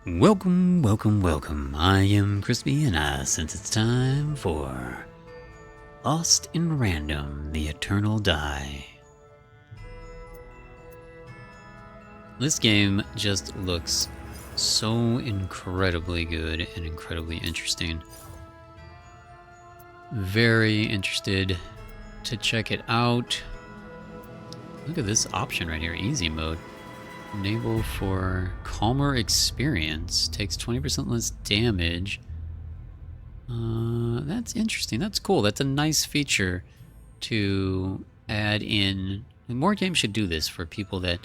Welcome, welcome, welcome. I am Crispy, and since it's time for Lost in Random, the Eternal Die. This game just looks so incredibly good and incredibly interesting. Very interested to check it out. Look at this option right here, easy mode. Enable for calmer experience. Takes 20% less damage. That's interesting. That's cool. That's a nice feature to add in. More games should do this for people that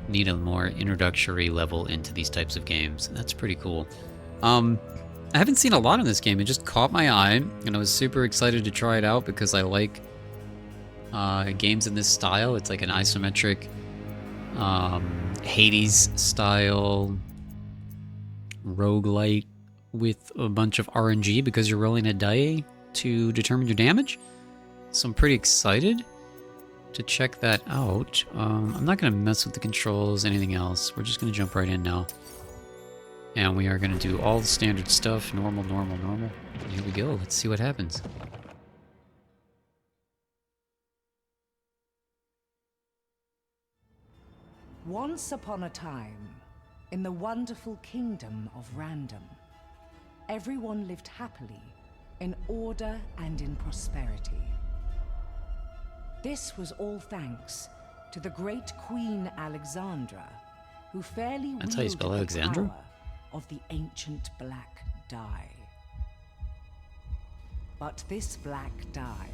need a more introductory level into these types of games. That's pretty cool. I haven't seen a lot in this game. It just caught my eye, and I was super excited to try it out because I like games in this style. It's like an isometric Hades style roguelike with a bunch of RNG because you're rolling a die to determine your damage. So I'm pretty excited to check that out. I'm not going to mess with the controls, anything else. We're just going to jump right in now. And we are going to do all the standard stuff. Normal, normal, normal. And here we go. Let's see what happens. Once upon a time, in the wonderful kingdom of Random, everyone lived happily, in order and in prosperity. This was all thanks to the great Queen Alexandra, who fairly That's how you spell wielded the Alexandra? power of the ancient black dye. But this black dye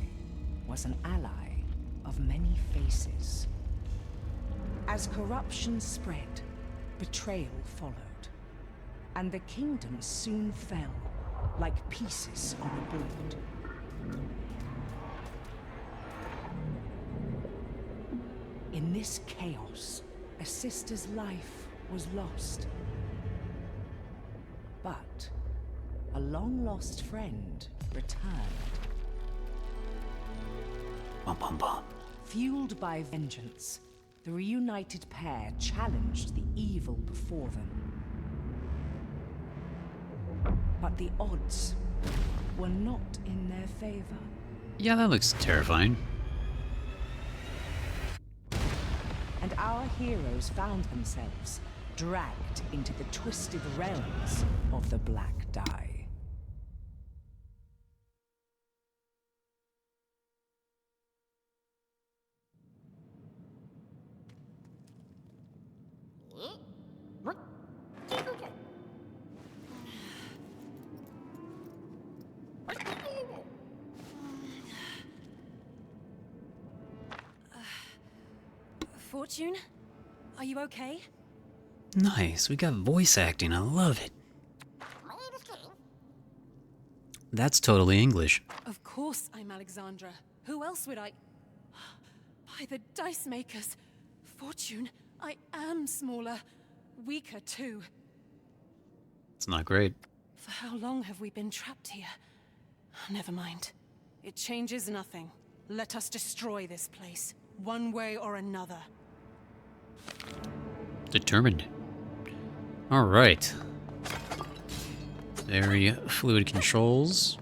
was an ally of many faces. As corruption spread, betrayal followed, and the kingdom soon fell like pieces on a board. In this chaos, a sister's life was lost. But a long-lost friend returned. Bum, bum, bum. Fueled by vengeance, the reunited pair challenged the evil before them. But the odds were not in their favor. Yeah, that looks terrifying. And our heroes found themselves dragged into the twisted realms of the black dye. Fortune? Are you okay? Nice, we got voice acting, I love it. That's totally English. Of course I'm Alexandra. Who else would I... By the dice makers. Fortune, I am smaller. Weaker too. It's not great. For how long have we been trapped here? Never mind. It changes nothing. Let us destroy this place, one way or another. Determined. Alright. Very fluid controls.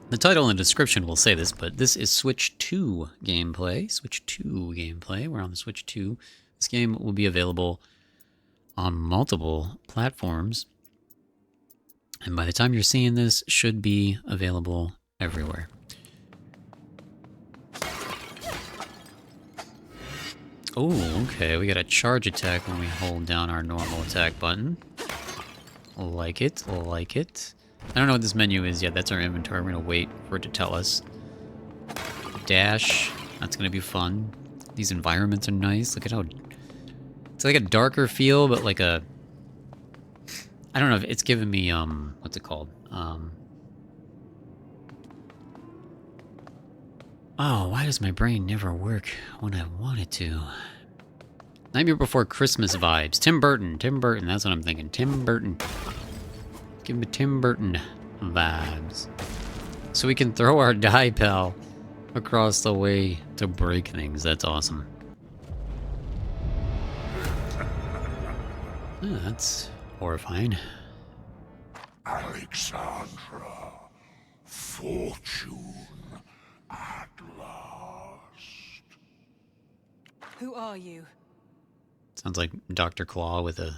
The title and description will say this, but this is Switch 2 gameplay. Switch 2 gameplay. We're on the Switch 2. This game will be available on multiple platforms. And by the time you're seeing this, should be available everywhere. Oh, okay, we got a charge attack when we hold down our normal attack button. Like it, like it. I don't know what this menu is yet, that's our inventory, we're gonna wait for it to tell us. Dash, that's gonna be fun. These environments are nice, look at how... It's like a darker feel, but like a... I don't know if it's giving me, what's it called? Oh, why does my brain never work when I want it to? Nightmare Before Christmas vibes. Tim Burton, that's what I'm thinking. Tim Burton. Give me Tim Burton vibes. So we can throw our die pal across the way to break things. That's awesome. Oh, that's horrifying. Alexandra, fortune at last. Who are you? Sounds like Dr. Claw with a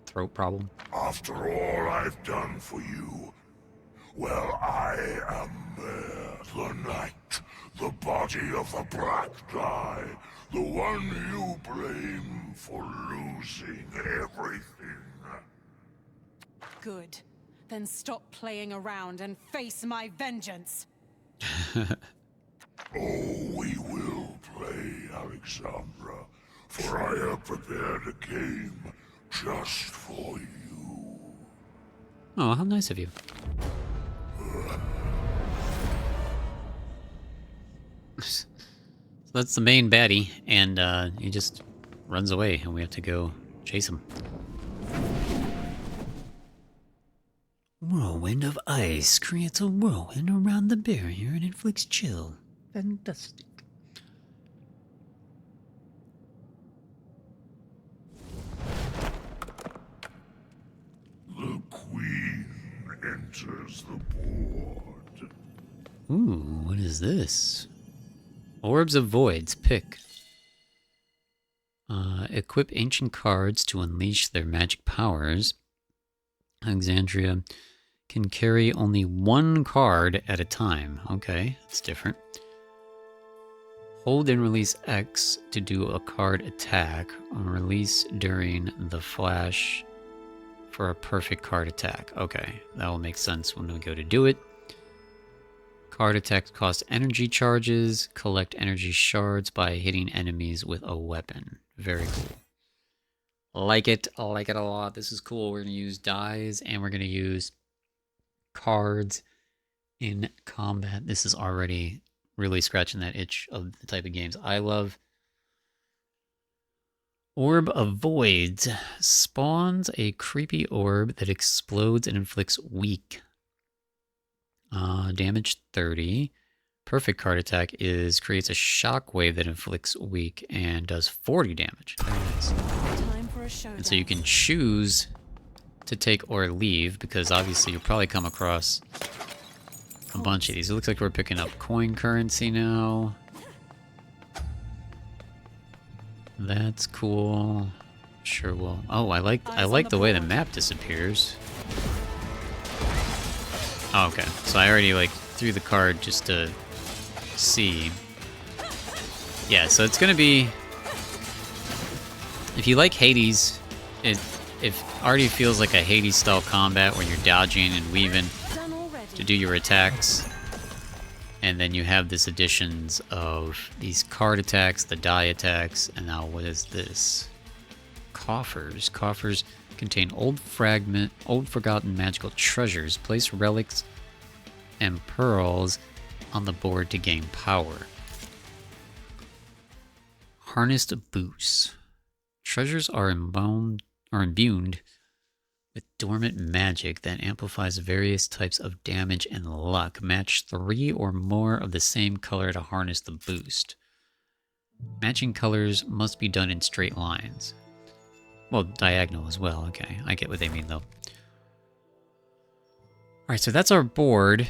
throat problem. After all I've done for you, well, I am the knight, the body of the black die, the one you blame for losing everything. Good. Then stop playing around and face my vengeance. Oh, we will play, Alexandra, for I have prepared a game just for you. Oh, how nice of you. So that's the main baddie, and he just runs away, and we have to go chase him. Whirlwind of ice creates a whirlwind around the barrier and inflicts chill. Fantastic. The queen enters the board. Ooh, what is this? Orbs of Voids. Pick. Equip ancient cards to unleash their magic powers. Alexandria can carry only one card at a time. Okay, that's different. Hold and release X to do a card attack, or release during the flash for a perfect card attack. Okay, that will make sense when we go to do it. Card attacks cost energy charges. Collect energy shards by hitting enemies with a weapon. Very cool. Like it. I like it a lot. This is cool. We're going to use dies and we're going to use cards in combat. This is already really scratching that itch of the type of games I love. Orb of Voids spawns a creepy orb that explodes and inflicts weak. Damage 30. Perfect card attack creates a shockwave that inflicts weak and does 40 damage. Very nice. Time for a showdown. And so you can choose to take or leave, because obviously you'll probably come across a bunch of these. It looks like we're picking up coin currency now. That's cool. Sure will. Oh, I like the way the map disappears. Oh, okay. So I already threw the card just to see. Yeah, so it's gonna be, if you like Hades, it already feels like a Hades style combat where you're dodging and weaving to do your attacks. And then you have this additions of these card attacks, the die attacks, and now what is this? Coffers. Coffers contain old forgotten magical treasures. Place relics and pearls on the board to gain power. Harnessed boosts. Treasures are imbued with dormant magic that amplifies various types of damage and luck. Match 3 or more of the same color to harness the boost. Matching colors must be done in straight lines. Well, diagonal as well. Okay, I get what they mean, though. Alright, so that's our board.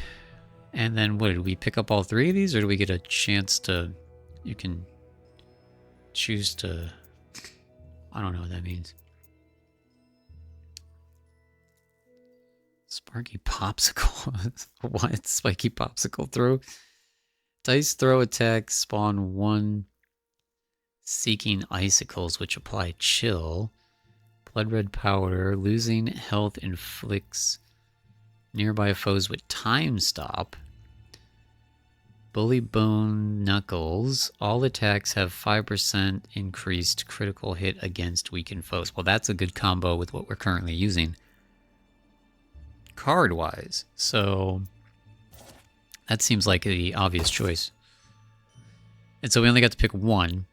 And then what, did we pick up all 3 of these? Or do we get a chance to... You can choose to... I don't know what that means. Sparky Popsicle. What? Spiky Popsicle throw? Dice throw attack spawn 1 seeking icicles, which apply chill. Blood red powder. Losing health inflicts nearby foes with time stop. Bully bone knuckles. All attacks have 5% increased critical hit against weakened foes. Well, that's a good combo with what we're currently using card-wise. So that seems like the obvious choice. And so we only got to pick one.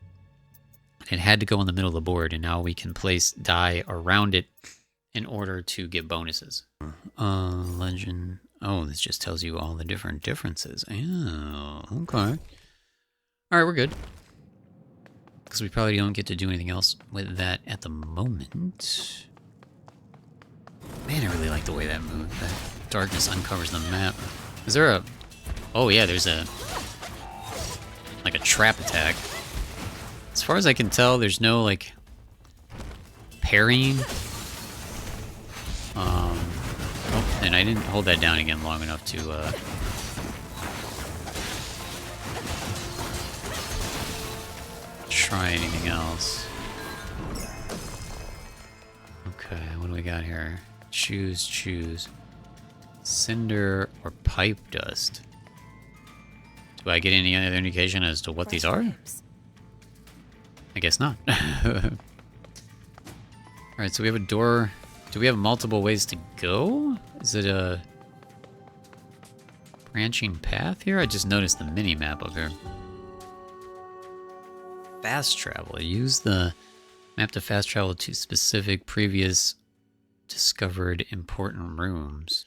It had to go in the middle of the board, and now we can place die around it in order to get bonuses. Legend. Oh, this just tells you all the different differences. Oh, okay. All right, we're good. Because we probably don't get to do anything else with that at the moment. Man, I really like the way that darkness uncovers the map. Is there a... Oh yeah, there's a... like a trap attack. As far as I can tell, there's no, like... parrying. Oh, and I didn't hold that down again long enough to, try anything else. Okay, what do we got here? Choose. Cinder or pipe dust. Do I get any other indication as to what these are? I guess not. Alright, so we have a door. Do we have multiple ways to go? Is it a branching path here? I just noticed the mini-map up here. Fast travel. Use the map to fast travel to specific previous discovered important rooms.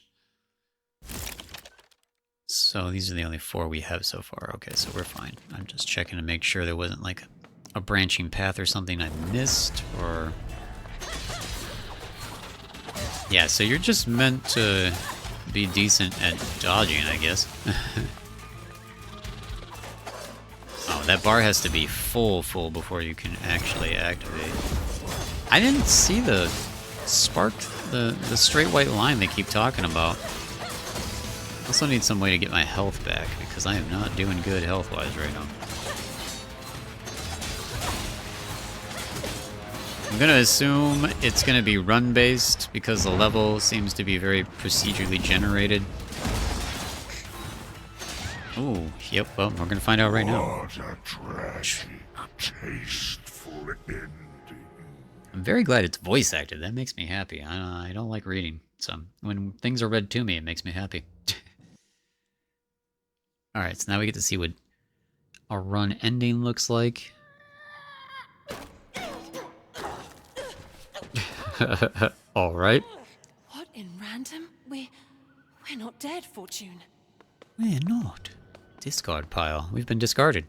So these are the only 4 we have so far. Okay, so we're fine. I'm just checking to make sure there wasn't like a branching path or something I missed, or... Yeah, so you're just meant to be decent at dodging, I guess. Oh, that bar has to be full before you can actually activate. I didn't see the spark, the straight white line they keep talking about. I also need some way to get my health back, because I am not doing good health-wise right now. I'm gonna assume it's gonna be run-based, because the level seems to be very procedurally generated. Ooh, yep, well, we're gonna find out right now. What a tragic, tasteful ending. I'm very glad it's voice acted. That makes me happy. I don't like reading, so when things are read to me, it makes me happy. Alright, so now we get to see what our run ending looks like. Alright. What in random? We're not dead, Fortune. We're not. Discard pile. We've been discarded.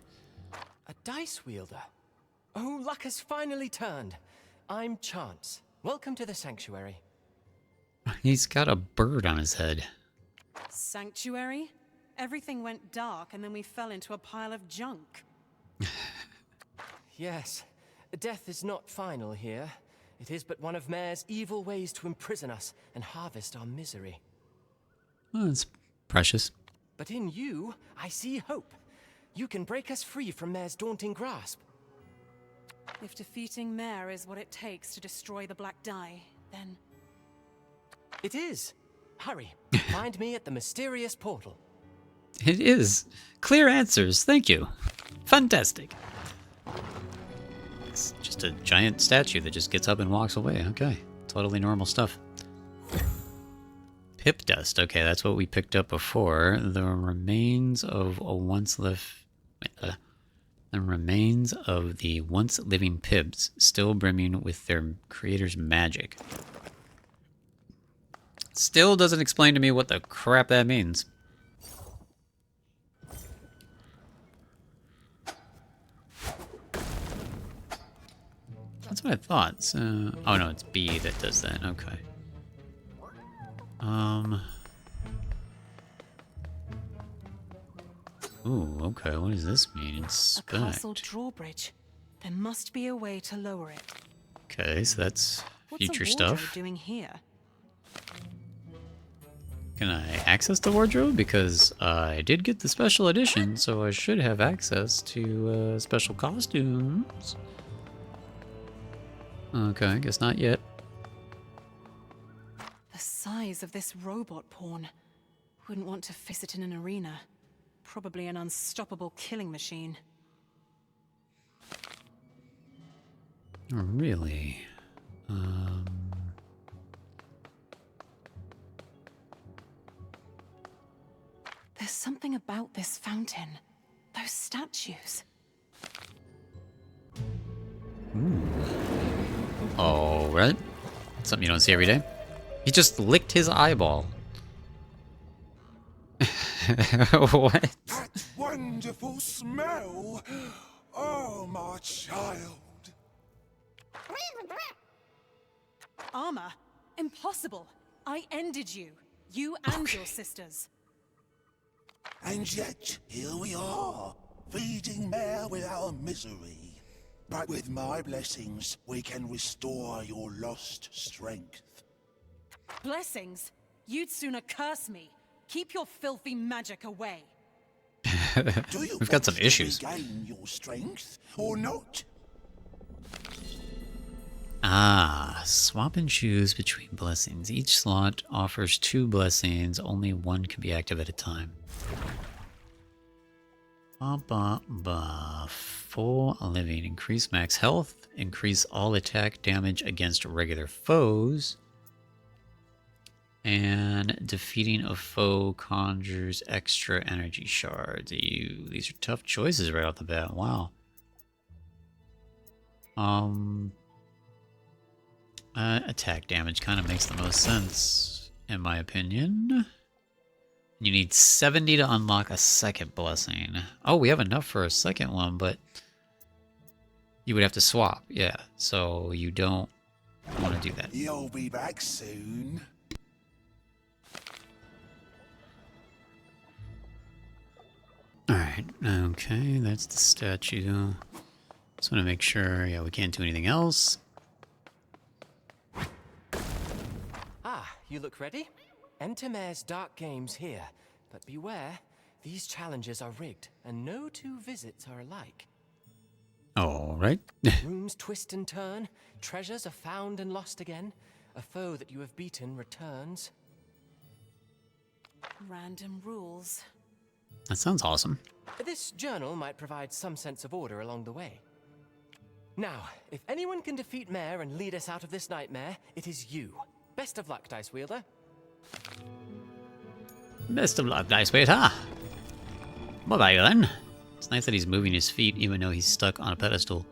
A dice wielder. Oh, luck has finally turned. I'm Chance. Welcome to the sanctuary. He's got a bird on his head. Sanctuary? Everything went dark and then we fell into a pile of junk. Yes, death is not final here. It is but one of Mare's evil ways to imprison us and harvest our misery. Well, it's precious. But in you, I see hope. You can break us free from Mare's daunting grasp. If defeating Mare is what it takes to destroy the Black Dye, then... It is. Hurry, find me at the mysterious portal. It is. Clear answers. Thank you. Fantastic. It's just a giant statue that just gets up and walks away. Okay. Totally normal stuff. Pip dust. Okay, that's what we picked up before. The remains of a once lived... the remains of the once living Pips, still brimming with their creator's magic. Still doesn't explain to me what the crap that means. That's what I thought. So, oh no, it's B that does that. Okay. Ooh, okay. What does this mean? A Inspect. castle drawbridge. There must be a way to lower it. Okay, so that's What's future a wardrobe stuff. doing here? Can I access the wardrobe? Because I did get the special edition, so I should have access to special costumes. Okay, I guess not yet. The size of this robot pawn. Wouldn't want to face it in an arena. Probably an unstoppable killing machine. Oh, really? There's something about this fountain. Those statues. All right. Something you don't see every day. He just licked his eyeball. What? That wonderful smell! Oh, my child. Armor? Impossible. I ended you. You and your sisters. And yet, here we are, feeding Mare with our misery. But with my blessings, we can restore your lost strength. Blessings? You'd sooner curse me. Keep your filthy magic away. Do you We've got some want to issues. regain your strength, or not? Ah, swap and choose between blessings. Each slot offers 2 blessings. Only one can be active at a time. Full living. Increase max health. Increase all attack damage against regular foes. And defeating a foe conjures extra energy shards. These are tough choices right off the bat. Wow. Attack damage kind of makes the most sense, in my opinion. You need 70 to unlock a second blessing. Oh, we have enough for a second one, but you would have to swap. Yeah, so you don't want to do that. You'll be back soon. Alright, okay, that's the statue. Just want to make sure, yeah, we can't do anything else. Ah, you look ready? Enter Mare's dark games here, but beware, these challenges are rigged, and no 2 visits are alike. Alright. Rooms twist and turn, treasures are found and lost again, a foe that you have beaten returns. Random rules. That sounds awesome. This journal might provide some sense of order along the way. Now, if anyone can defeat Mare and lead us out of this nightmare, it is you. Best of luck, Dice Wielder. Best of luck, Dice Waiter. Bye-bye then. It's nice that he's moving his feet even though he's stuck on a pedestal.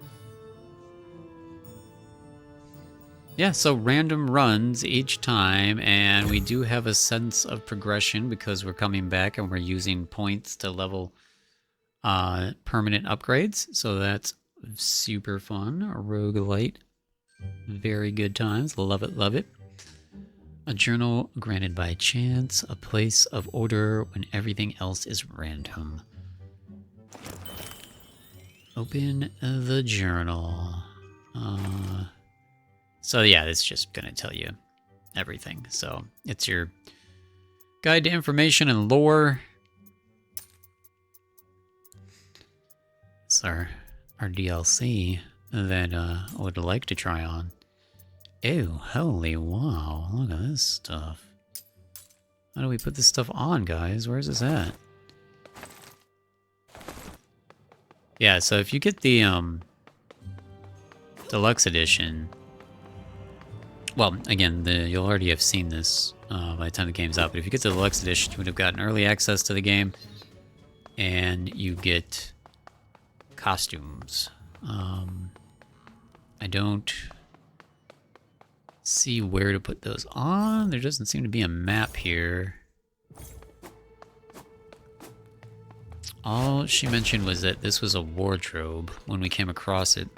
Yeah, so random runs each time, and we do have a sense of progression because we're coming back and we're using points to level permanent upgrades, so that's super fun. A roguelite. Very good times. Love it, love it. A journal granted by chance, a place of order when everything else is random. Open the journal. So yeah, it's just going to tell you everything. So it's your guide to information and lore. It's our DLC that I would like to try on. Ew, holy wow, look at this stuff. How do we put this stuff on, guys? Where's this at? Yeah, so if you get the deluxe edition, well, again, you'll already have seen this by the time the game's out, but if you get the deluxe edition, you would have gotten early access to the game, and you get costumes. I don't see where to put those on. There doesn't seem to be a map here. All she mentioned was that this was a wardrobe when we came across it.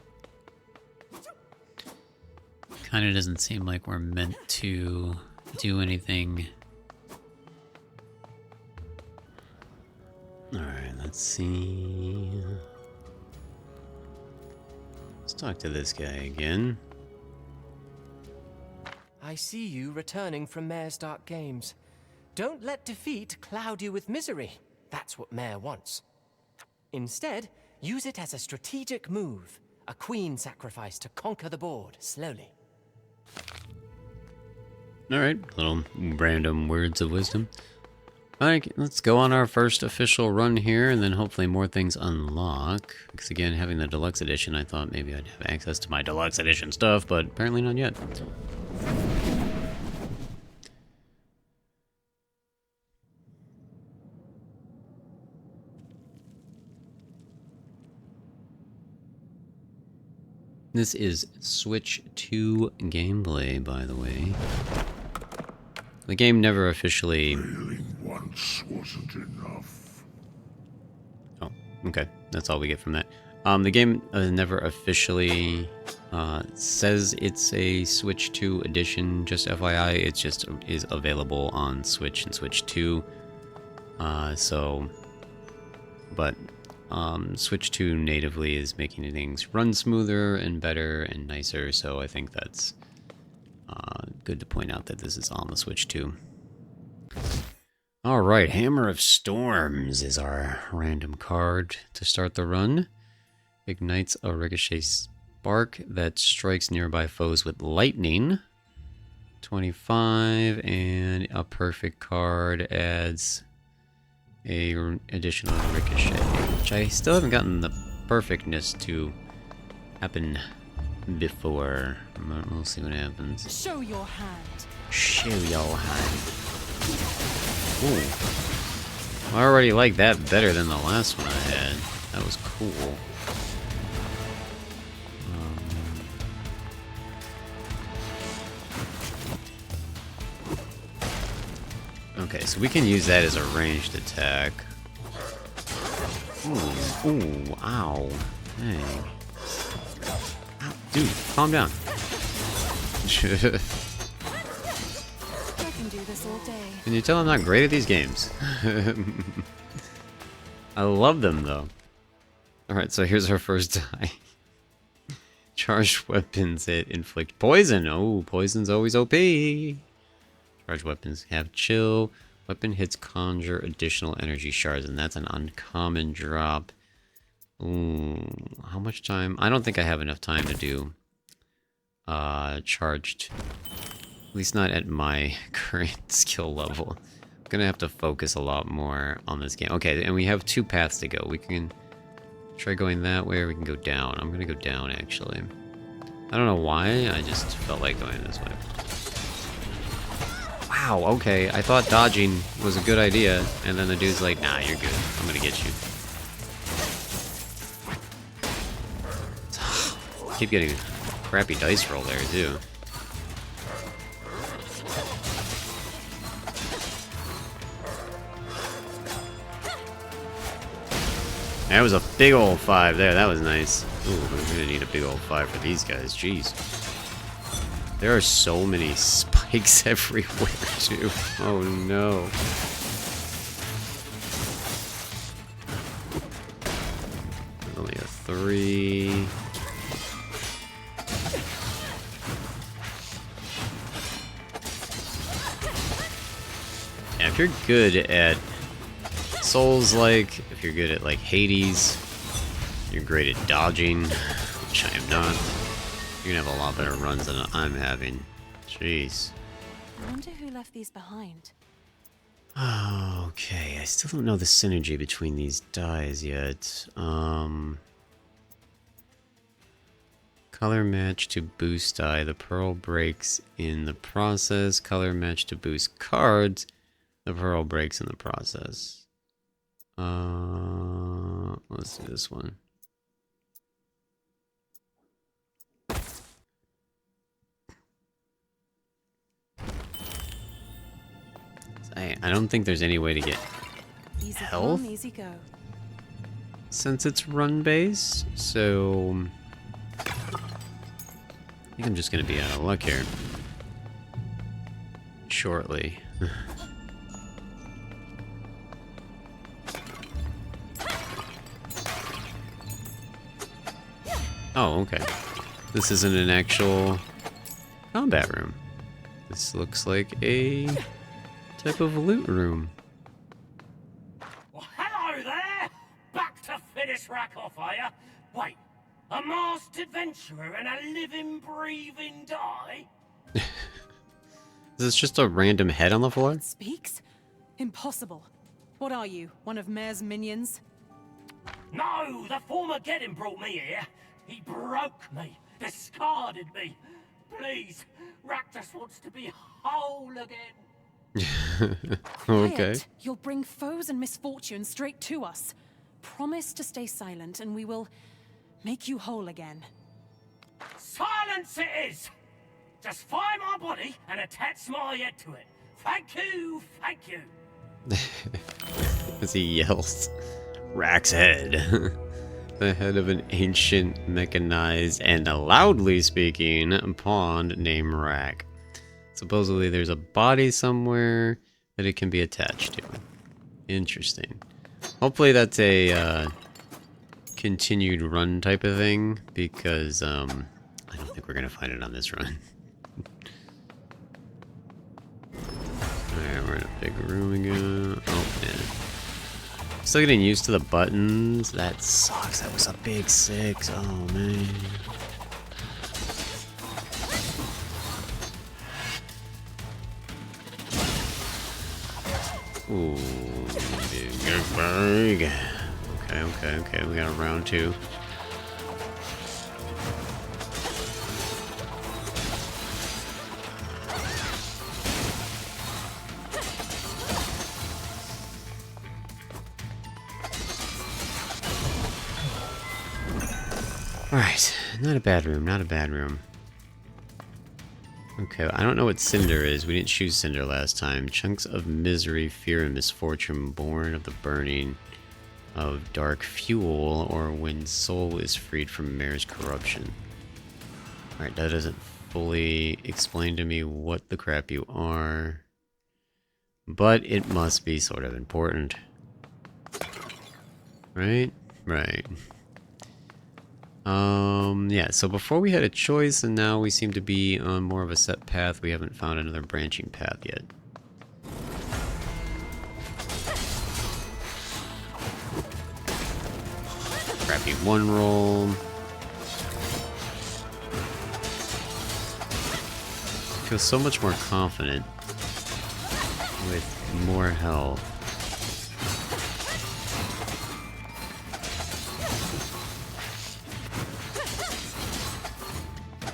Kind of doesn't seem like we're meant to do anything. Alright, let's see. Let's talk to this guy again. I see you returning from Mare's dark games. Don't let defeat cloud you with misery. That's what Mare wants. Instead, use it as a strategic move. A queen sacrifice to conquer the board, slowly. Alright, little random words of wisdom. Alright, let's go on our first official run here, and then hopefully more things unlock. Because again, having the deluxe edition, I thought maybe I'd have access to my deluxe edition stuff, but apparently not yet. This is Switch 2 gameplay, by the way. The game never officially... Failing once wasn't enough. Oh, okay. That's all we get from that. The game never officially says it's a Switch 2 edition, just FYI. It just is available on Switch and Switch 2. Switch 2 natively is making things run smoother and better and nicer, so I think that's good to point out that this is on the Switch 2. Alright, Hammer of Storms is our random card to start the run. Ignites a ricochet spark that strikes nearby foes with lightning. 25, and a perfect card adds a additional ricochet, which I still haven't gotten the perfectness to happen before. We'll see what happens. Show your hand. Show your hand. Ooh. I already like that better than the last one I had. That was cool. Okay, so we can use that as a ranged attack. Ooh, ow. Dang. Ow, dude, calm down. I can do this all day. Can you tell I'm not great at these games? I love them, though. Alright, so here's our first die. Charged weapons that inflict poison. Oh, poison's always OP. Charged weapons have chill. Weapon hits conjure additional energy shards, and that's an uncommon drop. Ooh, how much time? I don't think I have enough time to do charged. At least not at my current skill level. I'm gonna have to focus a lot more on this game. Okay, and we have 2 paths to go. We can try going that way, or we can go down. I'm gonna go down, actually. I don't know why, I just felt like going this way. Wow, okay, I thought dodging was a good idea, and then the dude's like, nah, you're good. I'm gonna get you. Keep getting a crappy dice roll there, too. That was a big old 5 there, that was nice. Ooh, we're gonna need a big old 5 for these guys, jeez. There are so many spikes everywhere, too. Oh no. Only a 3. Yeah, if you're good at Souls-like, if you're good at like Hades, you're great at dodging, which I am not. You're gonna have a lot better runs than I'm having. Jeez. I wonder who left these behind. Okay, I still don't know the synergy between these dies yet. Color match to boost die. The pearl breaks in the process. Color match to boost cards. The pearl breaks in the process. Let's do this one. I don't think there's any way to get Easy health come, easy go. since it's run based, so I think I'm just gonna be out of luck here shortly. Oh, okay. This isn't an actual combat room. This looks like a type of loot room. Well, hello there! Back to finish rack off, are ya? Wait, a masked adventurer and a living, breathing die? Is this just a random head on the floor? Speaks? Impossible. What are you, one of Mayor's minions? No, the former Geddon brought me here. He broke me, discarded me. Please, Raktus wants to be whole again. Okay. Quiet. You'll bring foes and misfortune straight to us. Promise to stay silent and we will make you whole again. Silence it is! Just find my body and attach my head to it. Thank you, thank you. As he yells, Rack's head. the head of an ancient, mechanized, and loudly speaking pawn named Rack. Supposedly there's a body somewhere that it can be attached to. Interesting. Hopefully that's a continued run type of thing, because I don't think we're gonna find it on this run. Alright, we're in a big room again. Oh man. Still getting used to the buttons. That sucks. That was a big 6. Oh man. Ooh, big. Okay. We got a round 2. Alright, not a bad room. Okay, I don't know what Cinder is. We didn't choose Cinder last time. Chunks of misery, fear, and misfortune born of the burning of dark fuel, or when soul is freed from Mare's corruption. Alright, that doesn't fully explain to me what the crap you are, but it must be sort of important. Right? Right. Yeah, so before we had a choice, and now we seem to be on more of a set path. We haven't found another branching path yet. Crappy 1 roll. I feel so much more confident with more health.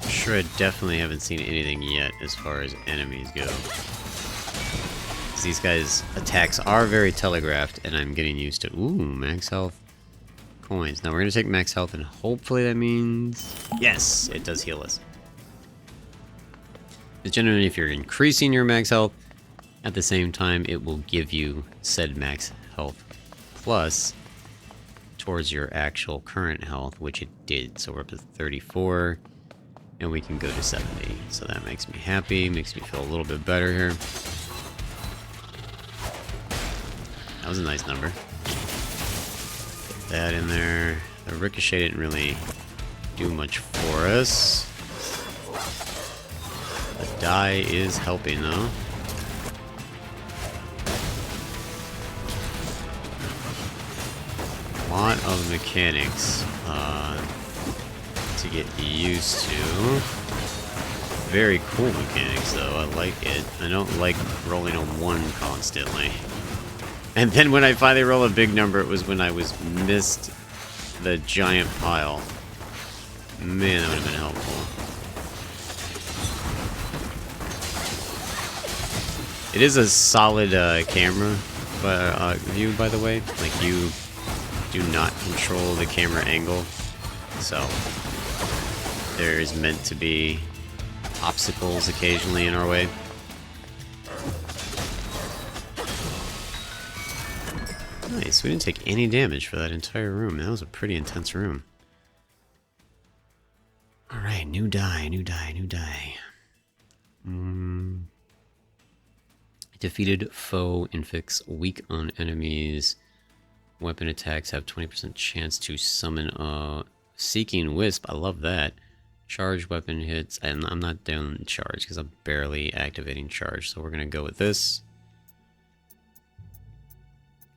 Sure, I definitely haven't seen anything yet as far as enemies go. These guys' attacks are very telegraphed, and I'm getting used to. Ooh, max health coins. Now we're gonna take max health, and hopefully that means yes, it does heal us. But generally, if you're increasing your max health, at the same time, it will give you said max health plus towards your actual current health, which it did. So we're up to 34. And we can go to 70. So that makes me happy, makes me feel a little bit better here. That was a nice number. Get that in there. The ricochet didn't really do much for us. The die is helping though. A lot of mechanics to get used to. Very cool mechanics though, I like it. I don't like rolling a 1 constantly. And then when I finally roll a big number, it was when I missed the giant pile. Man, that would have been helpful. It is a solid camera view, by the way. Like, you do not control the camera angle. So there is meant to be obstacles occasionally in our way. Nice, we didn't take any damage for that entire room. That was a pretty intense room. Alright, new die. Defeated foe inflicts weak on enemies. Weapon attacks have 20% chance to summon a Seeking Wisp. I love that. Charge weapon hits, and I'm not doing charge because I'm barely activating charge, so we're gonna go with this.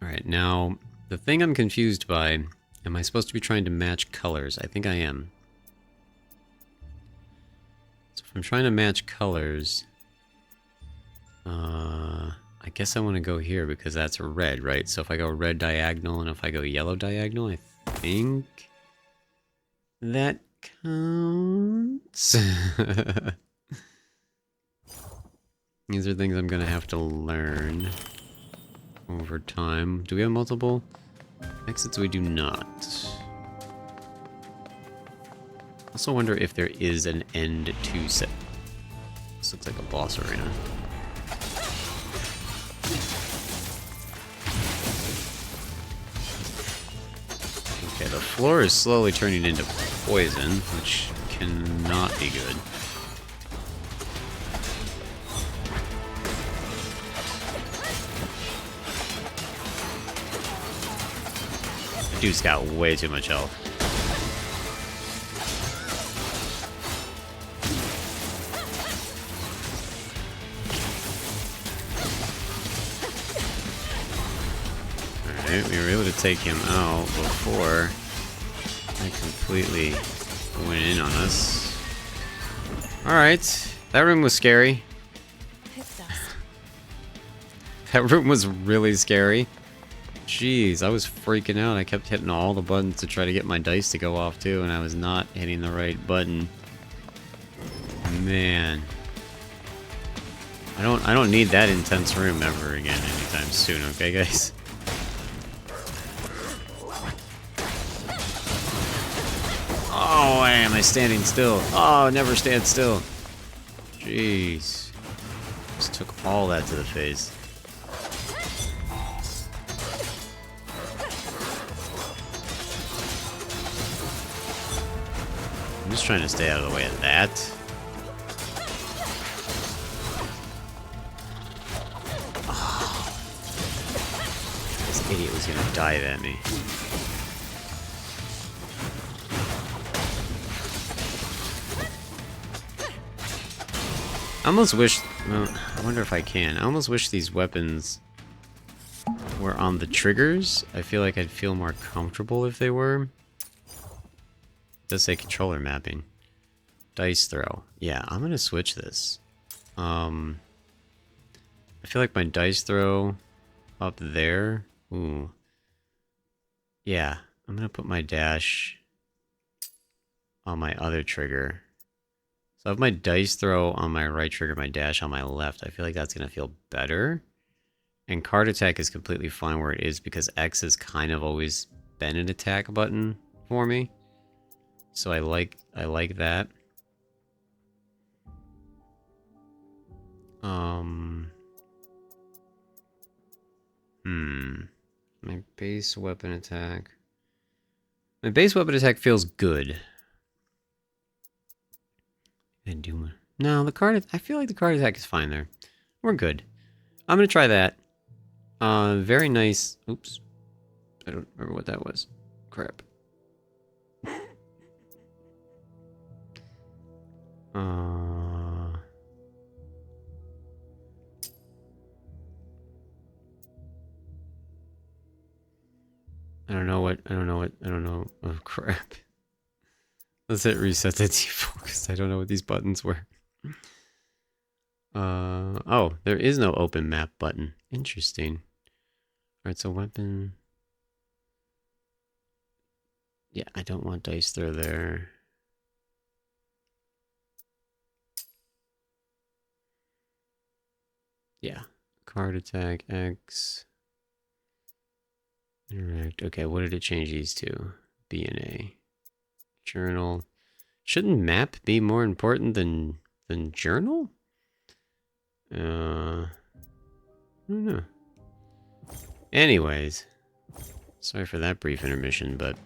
Alright, now the thing I'm confused by, am I supposed to be trying to match colors? I think I am. So if I'm trying to match colors, I guess I want to go here because that's red, right? So if I go red diagonal and if I go yellow diagonal, I think that counts. These are things I'm gonna have to learn over time. Do we have multiple exits? We do not. Also wonder if there is an end to set. This looks like a boss arena. Okay, the floor is slowly turning into poison, which cannot be good. The dude's got way too much health. Alright, we were able to take him out before I completely went in on us. Alright, that room was scary. That room was really scary. Jeez, I was freaking out. I kept hitting all the buttons to try to get my dice to go off too, and I was not hitting the right button. Man. I don't need that intense room ever again anytime soon, okay guys? Oh, why am I standing still? Oh, never stand still. Jeez. Just took all that to the face. I'm just trying to stay out of the way of that. Oh. This idiot was gonna dive at me. I almost wish... Well, I wonder if I can. I almost wish these weapons were on the triggers. I feel like I'd feel more comfortable if they were. It does say controller mapping. Dice throw. Yeah, I'm gonna switch this. I feel like my dice throw up there. Ooh. Yeah, I'm gonna put my dash on my other trigger. So I have my dice throw on my right trigger, my dash on my left. I feel like that's going to feel better. And card attack is completely fine where it is because X has kind of always been an attack button for me. So I like that. My base weapon attack. My base weapon attack feels good. No, the card... I feel like the card attack is fine there. We're good. I'm gonna try that. Very nice... Oops. I don't remember what that was. Crap. I don't know. Oh, crap. Let's hit reset to defocus. I don't know what these buttons were. Oh, there is no open map button. Interesting. Alright, so weapon. Yeah, I don't want dice throw there. Yeah. Card attack, X. Interact. Okay, what did it change these to? B and A. Journal. Shouldn't map be more important than journal? I don't know. Anyways, sorry for that brief intermission, but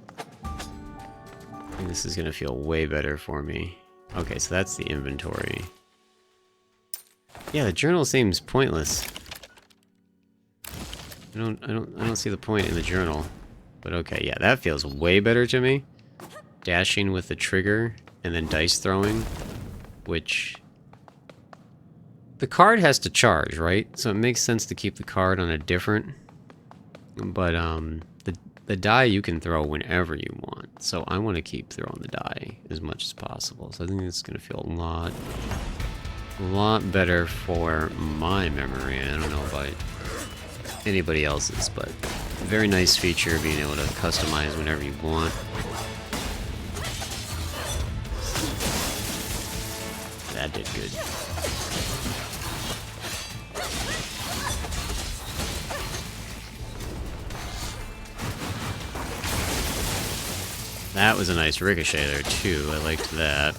I think this is gonna feel way better for me. Okay, so that's the inventory. Yeah, the journal seems pointless. I don't see the point in the journal. But okay, yeah, that feels way better to me. Dashing with the trigger and then dice throwing, which the card has to charge, right? So it makes sense to keep the card on a different, but the die you can throw whenever you want. So I want to keep throwing the die as much as possible. So I think it's gonna feel a lot better for my memory. I don't know about anybody else's, but very nice feature being able to customize whenever you want. That did good. That was a nice ricochet there too. I liked that.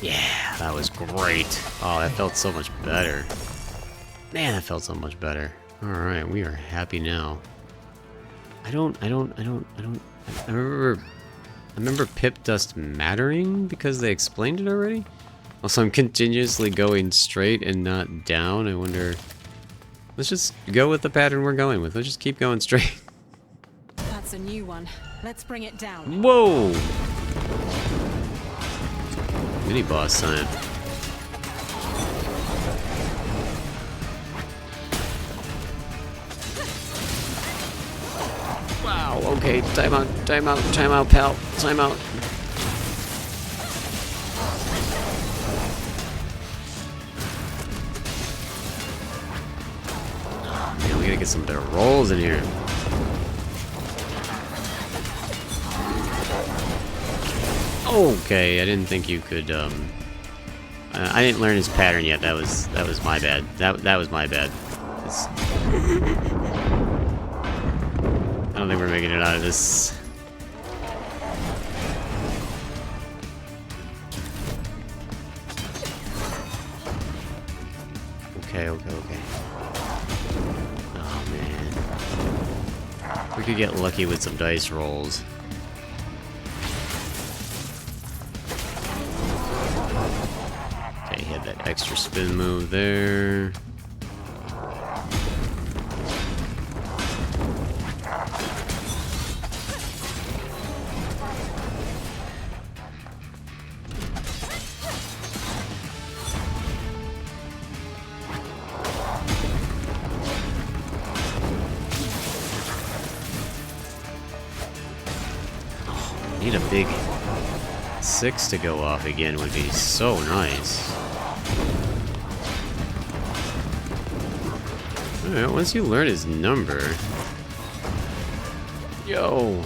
Yeah, that was great. Oh, that felt so much better. Man, that felt so much better. Alright, we are happy now. I remember pip dust mattering because they explained it already? Also, I'm continuously going straight and not down. I wonder... Let's just go with the pattern we're going with. Let's just keep going straight. That's a new one. Let's bring it down. Whoa! Mini boss time. Wow, okay, time out, pal. Time out. Oh, man, we gotta get some better rolls in here. Okay, I didn't think you could, I didn't learn his pattern yet. That was my bad. That was my bad. I don't think we're making it out of this. Okay. Oh, man. We could get lucky with some dice rolls. Okay, he had that extra spin move there. Need a big 6 to go off again would be so nice. Alright, once you learn his number... Yo!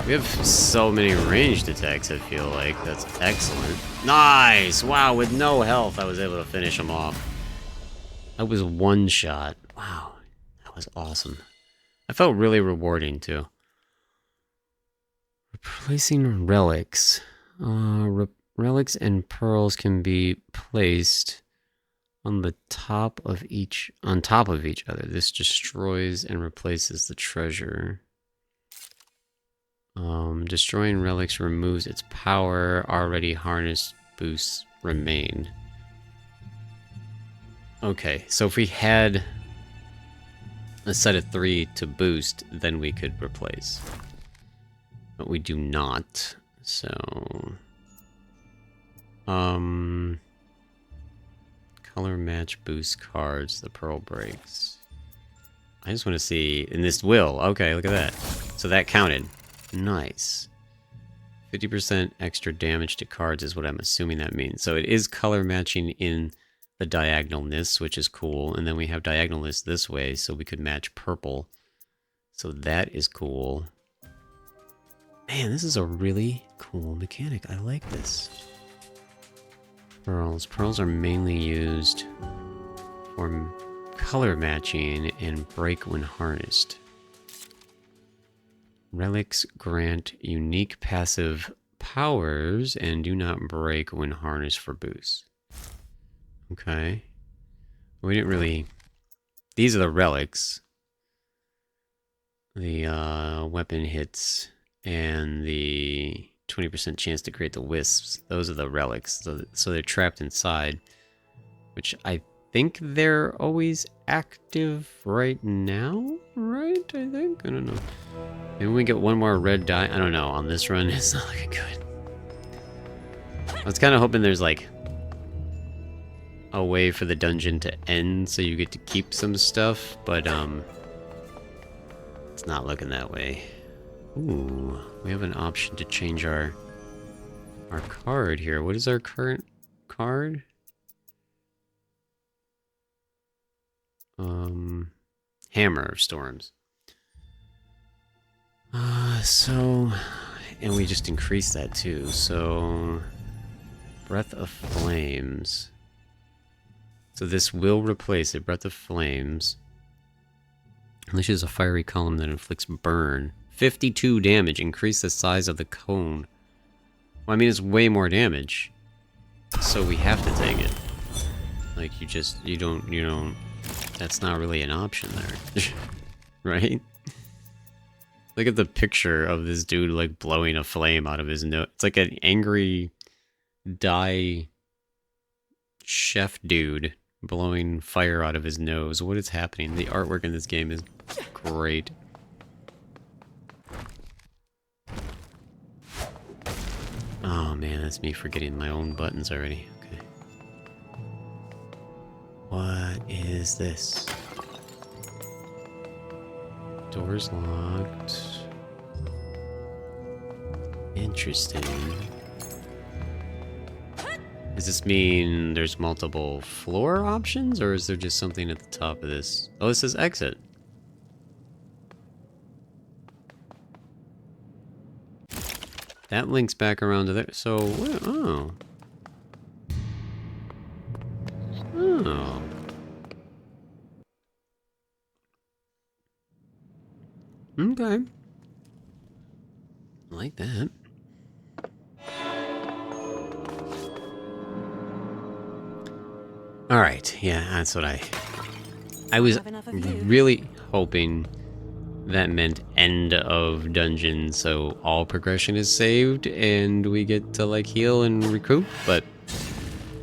We have so many ranged attacks, I feel like. That's excellent. Nice! Wow, with no health, I was able to finish him off. That was one shot. Wow, that was awesome. I felt really rewarding, too. Replacing relics. Relics and pearls can be placed on the top of each other. This destroys and replaces the treasure. Destroying relics removes its power. Already harnessed boosts remain. Okay, so if we had a set of 3 to boost, then we could replace. But we do not, so... Color match boost cards, the pearl breaks. I just want to see, in this will, okay, look at that. So that counted. Nice. 50% extra damage to cards is what I'm assuming that means. So it is color matching in the diagonalness, which is cool. And then we have diagonalness this way, so we could match purple. So that is cool. Man, this is a really cool mechanic. I like this. Pearls. Pearls are mainly used for color matching and break when harnessed. Relics grant unique passive powers and do not break when harnessed for boosts. Okay. We didn't really... These are the relics. The weapon hits and the 20% chance to create the wisps. Those are the relics. So they're trapped inside. Which I think they're always active right now, right? I think? I don't know. Maybe we get one more red die. I don't know. On this run, it's not looking good. I was kind of hoping there's like a way for the dungeon to end so you get to keep some stuff, but it's not looking that way. Ooh, we have an option to change our card here. What is our current card? Hammer of Storms. So, and we just increased that too. So, Breath of Flames. So this will replace it. Breath of Flames. Unleashes a fiery column that inflicts burn. 52 damage. Increase the size of the cone. Well, I mean, it's way more damage. so we have to take it. Like, you don't, that's not really an option there. Right? Look at the picture of this dude, like, blowing a flame out of his nose. It's like an angry dye chef dude blowing fire out of his nose. What is happening? The artwork in this game is great. Oh man, that's me forgetting my own buttons already. Okay. What is this? Door's locked. Interesting. Does this mean there's multiple floor options, or is there just something at the top of this? Oh, this says exit. That links back around to there. So, oh. Oh. Okay. I like that. Alright, yeah, that's what I was really hoping that meant end of dungeon, so all progression is saved and we get to like heal and recoup, but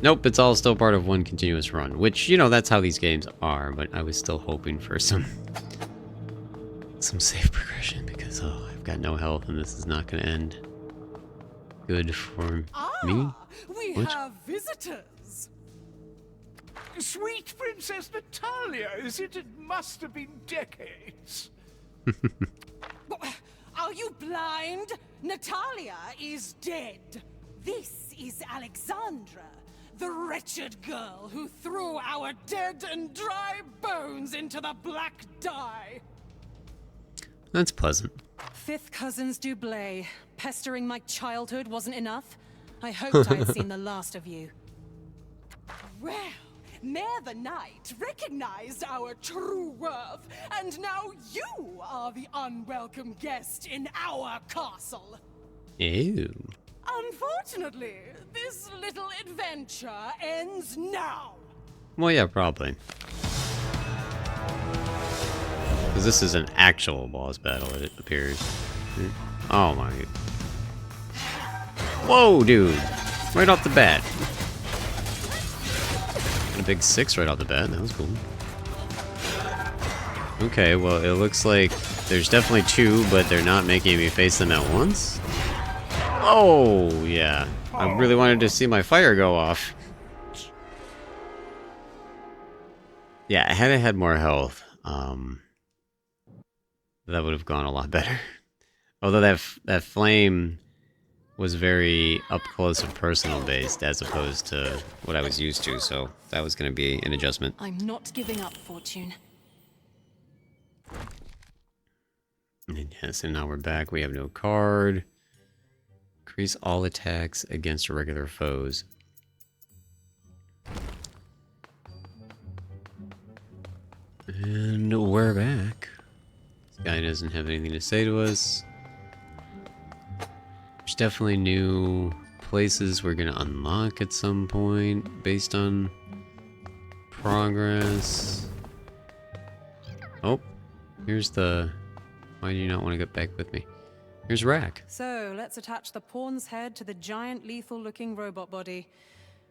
nope, it's all still part of one continuous run, which, you know, that's how these games are, but I was still hoping for some save progression because, oh, I've got no health and this is not going to end good for me. We What? have visitors. Sweet Princess Natalia, is it? It must have been decades. Are you blind? Natalia is dead. This is Alexandra, the wretched girl who threw our dead and dry bones into the black dye. That's pleasant. Fifth cousins Dublé. Pestering my childhood wasn't enough. I hoped I had seen the last of you. Well, Mayor the Knight recognized our true worth, and now you are the unwelcome guest in our castle. Ew. Unfortunately, this little adventure ends now. Well, yeah, probably. Because this is an actual boss battle, it appears. Oh my. Whoa, dude! Right off the bat. A big 6 right off the bat. That was cool. Okay, well, it looks like there's definitely 2, but they're not making me face them at once. Oh, yeah. I really wanted to see my fire go off. Yeah, had I had more health, that would have gone a lot better. Although that flame was very up close and personal based as opposed to what I was used to, so that was going to be an adjustment. I'm not giving up, Fortune. And yes, and now we're back. We have no card. Increase all attacks against regular foes. And we're back. This guy doesn't have anything to say to us. There's definitely new places we're gonna unlock at some point based on progress. Oh, here's the... Why do you not want to get back with me? Here's Rack. So, let's attach the pawn's head to the giant lethal-looking robot body.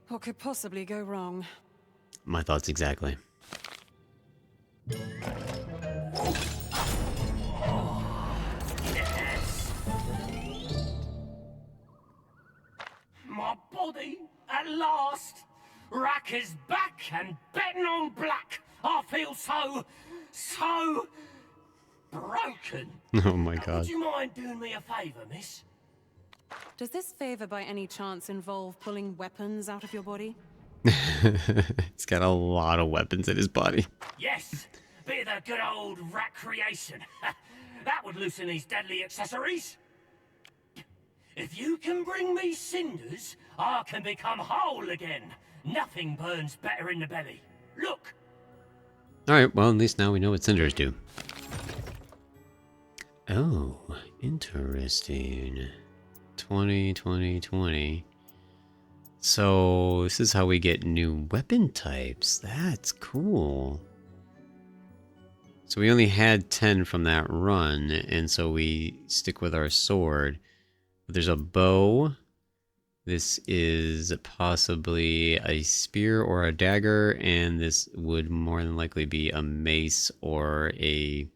What could possibly go wrong? My thoughts exactly. My body, at last! Rack is back and betting on black! I feel so broken. Oh my god. Would you mind doing me a favor, miss? Does this favor by any chance involve pulling weapons out of your body? He's got a lot of weapons in his body. Yes, bit of the good old rat creation. That would loosen these deadly accessories. If you can bring me cinders, I can become whole again. Nothing burns better in the belly. Look! Alright, well, at least now we know what cinders do. Oh, interesting. 20, 20, 20. So this is how we get new weapon types. That's cool. So we only had 10 from that run, and so we stick with our sword. But there's a bow. This is possibly a spear or a dagger, and this would more than likely be a mace or a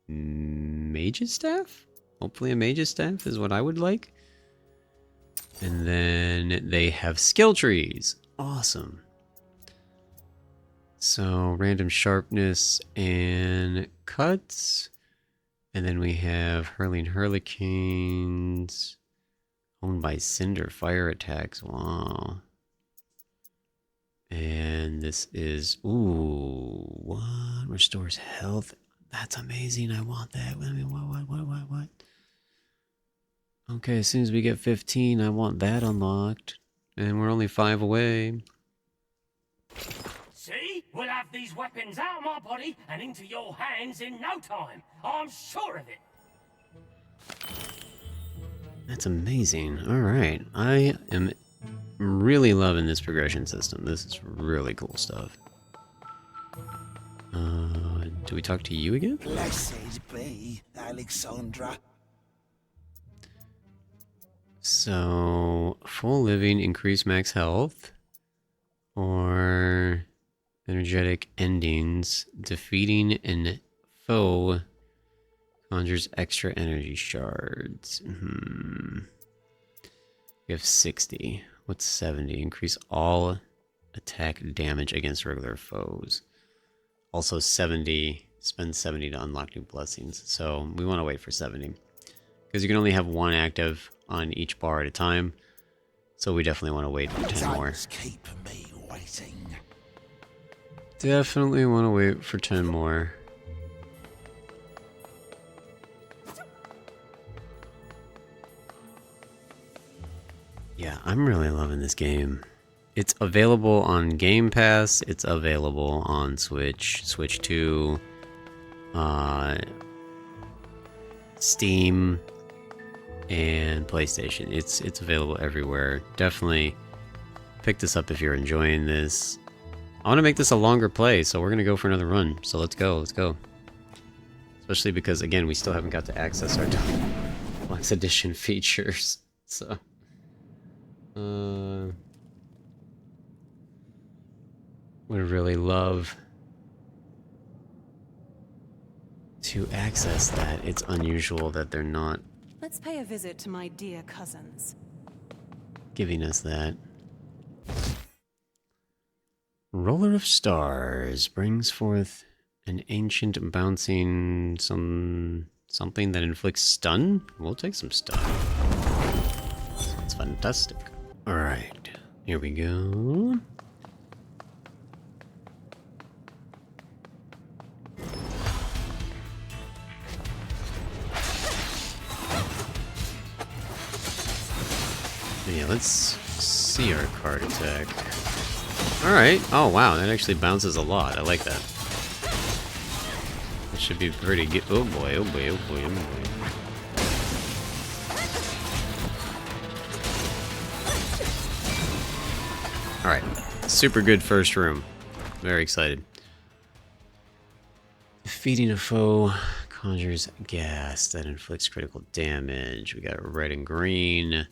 mage's staff? Hopefully a mage's staff is what I would like. And then they have skill trees. Awesome. So random sharpness and cuts. And then we have hurling hurricanes. Owned by cinder fire attacks. Wow. And this is, ooh, what? Restores health. That's amazing. I want that. I mean, what? Okay, as soon as we get 15, I want that unlocked. And we're only 5 away. See? We'll have these weapons out of my body and into your hands in no time. I'm sure of it. That's amazing. Alright, I am really loving this progression system. This is really cool stuff. Do we talk to you again? Blessed be, Alexandra. So, full living, increase max health, or energetic endings, defeating an foe conjures extra energy shards. We have 60. What's 70? Increase all attack damage against regular foes. Also 70, spend 70 to unlock new blessings. So we want to wait for 70. Because you can only have one active on each bar at a time. So we definitely want to wait for 10 more. Keep me waiting. Definitely want to wait for 10 more. Yeah, I'm really loving this game. It's available on Game Pass. It's available on Switch, Switch 2, Steam, and PlayStation. It's available everywhere. Definitely pick this up if you're enjoying this. I want to make this a longer play, so we're going to go for another run. So let's go. Especially because, again, we still haven't got to access our Deluxe Edition features. So, would really love to access that. It's unusual that they're not Let's pay a visit to my dear cousins. giving us that. Roller of Stars brings forth an ancient bouncing something that inflicts stun. We'll take some stun. That's fantastic. All right, here we go. Yeah, let's see our card attack. Alright. Oh, wow. That actually bounces a lot. I like that. That should be pretty good. Oh, boy. Oh, boy. Oh, boy. Oh, boy. Alright. Super good first room. Very excited. Defeating a foe conjures gas that inflicts critical damage. We got red and green.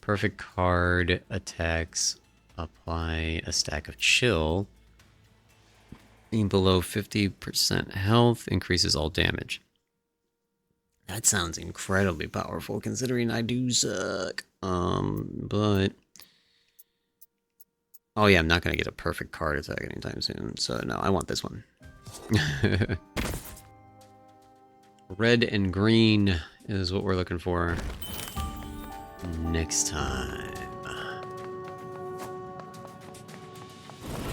Perfect card attacks. Apply a stack of chill. Being below 50% health increases all damage. That sounds incredibly powerful considering I do suck. But oh yeah, I'm not gonna get a perfect card attack anytime soon. So no, I want this one. Red and green is what we're looking for next time.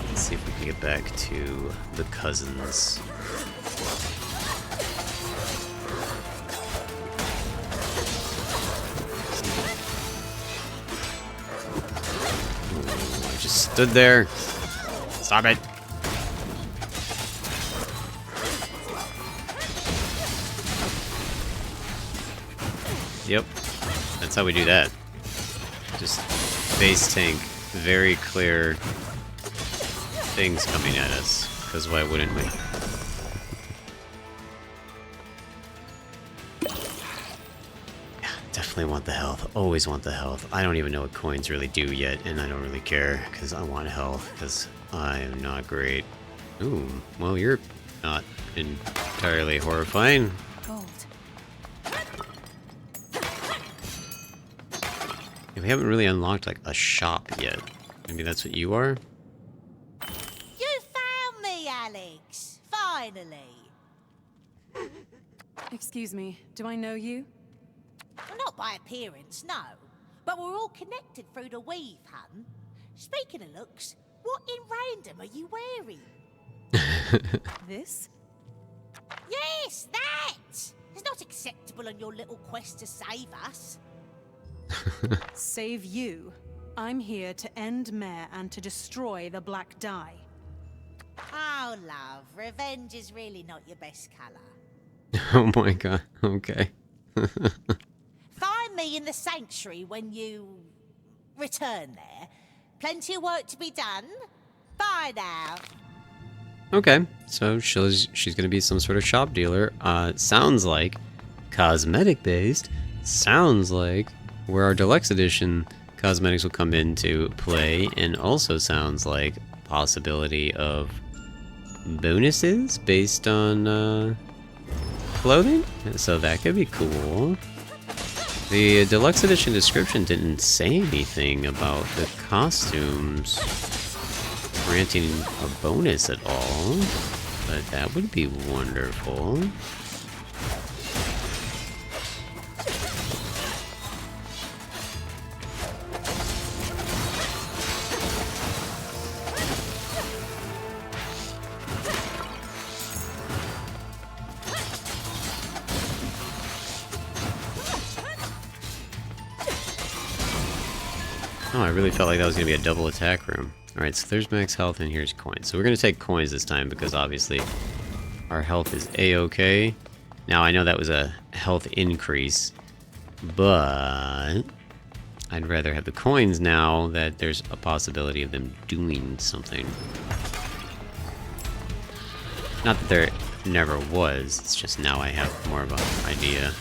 Let's see if we can get back to the cousins. Ooh, I just stood there. Stop it. Yep. That's how we do that. Just base tank very clear things coming at us, because why wouldn't we? Yeah, definitely want the health. Always want the health. I don't even know what coins really do yet, and I don't really care, because I want health, because I am not great. Ooh, well, you're not entirely horrifying. Gold. We haven't really unlocked, like, a shop yet. Maybe that's what you are? You found me, Alex. Finally. Excuse me, do I know you? Well, not by appearance, no. But we're all connected through the weave, hun. Speaking of looks, what in random are you wearing? This? Yes, that! It's not acceptable on your little quest to save us. Save you. I'm here to end Mare and to destroy the Black Dye. Oh, love, revenge is really not your best colour. Oh my god, okay. Find me in the sanctuary when you return there. Plenty of work to be done. Bye now. Okay, so she's gonna be some sort of shop dealer. Sounds like cosmetic based. Sounds like where our deluxe edition cosmetics will come into play, and also sounds like possibility of bonuses based on clothing. So that could be cool. The deluxe edition description didn't say anything about the costumes granting a bonus at all, but that would be wonderful. Oh, I really felt like that was going to be a double attack room. Alright, so there's max health and here's coins. So we're going to take coins this time because obviously our health is a-okay. Now, I know that was a health increase, but I'd rather have the coins now that there's a possibility of them doing something. Not that there never was, it's just now I have more of an idea.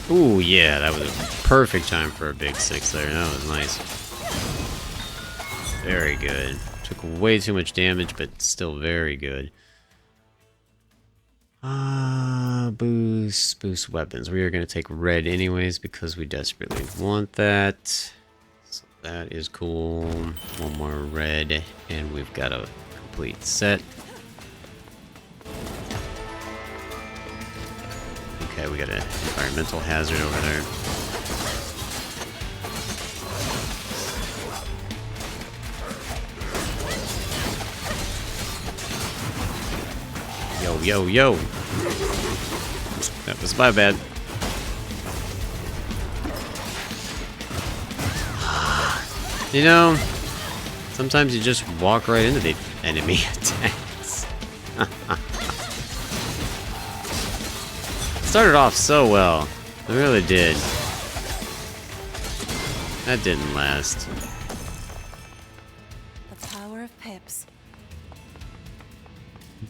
Ooh, yeah, that was a perfect time for a big 6 there. That was nice. Very good. Took way too much damage, but still very good. Boost weapons. We are going to take red anyways because we desperately want that. So that is cool. One more red, and we've got a complete set. Okay, we got an environmental hazard over there. Yo, yo, yo! That was my bad. You know, sometimes you just walk right into the enemy attacks. Started off so well. It really did. That didn't last. The power of pips.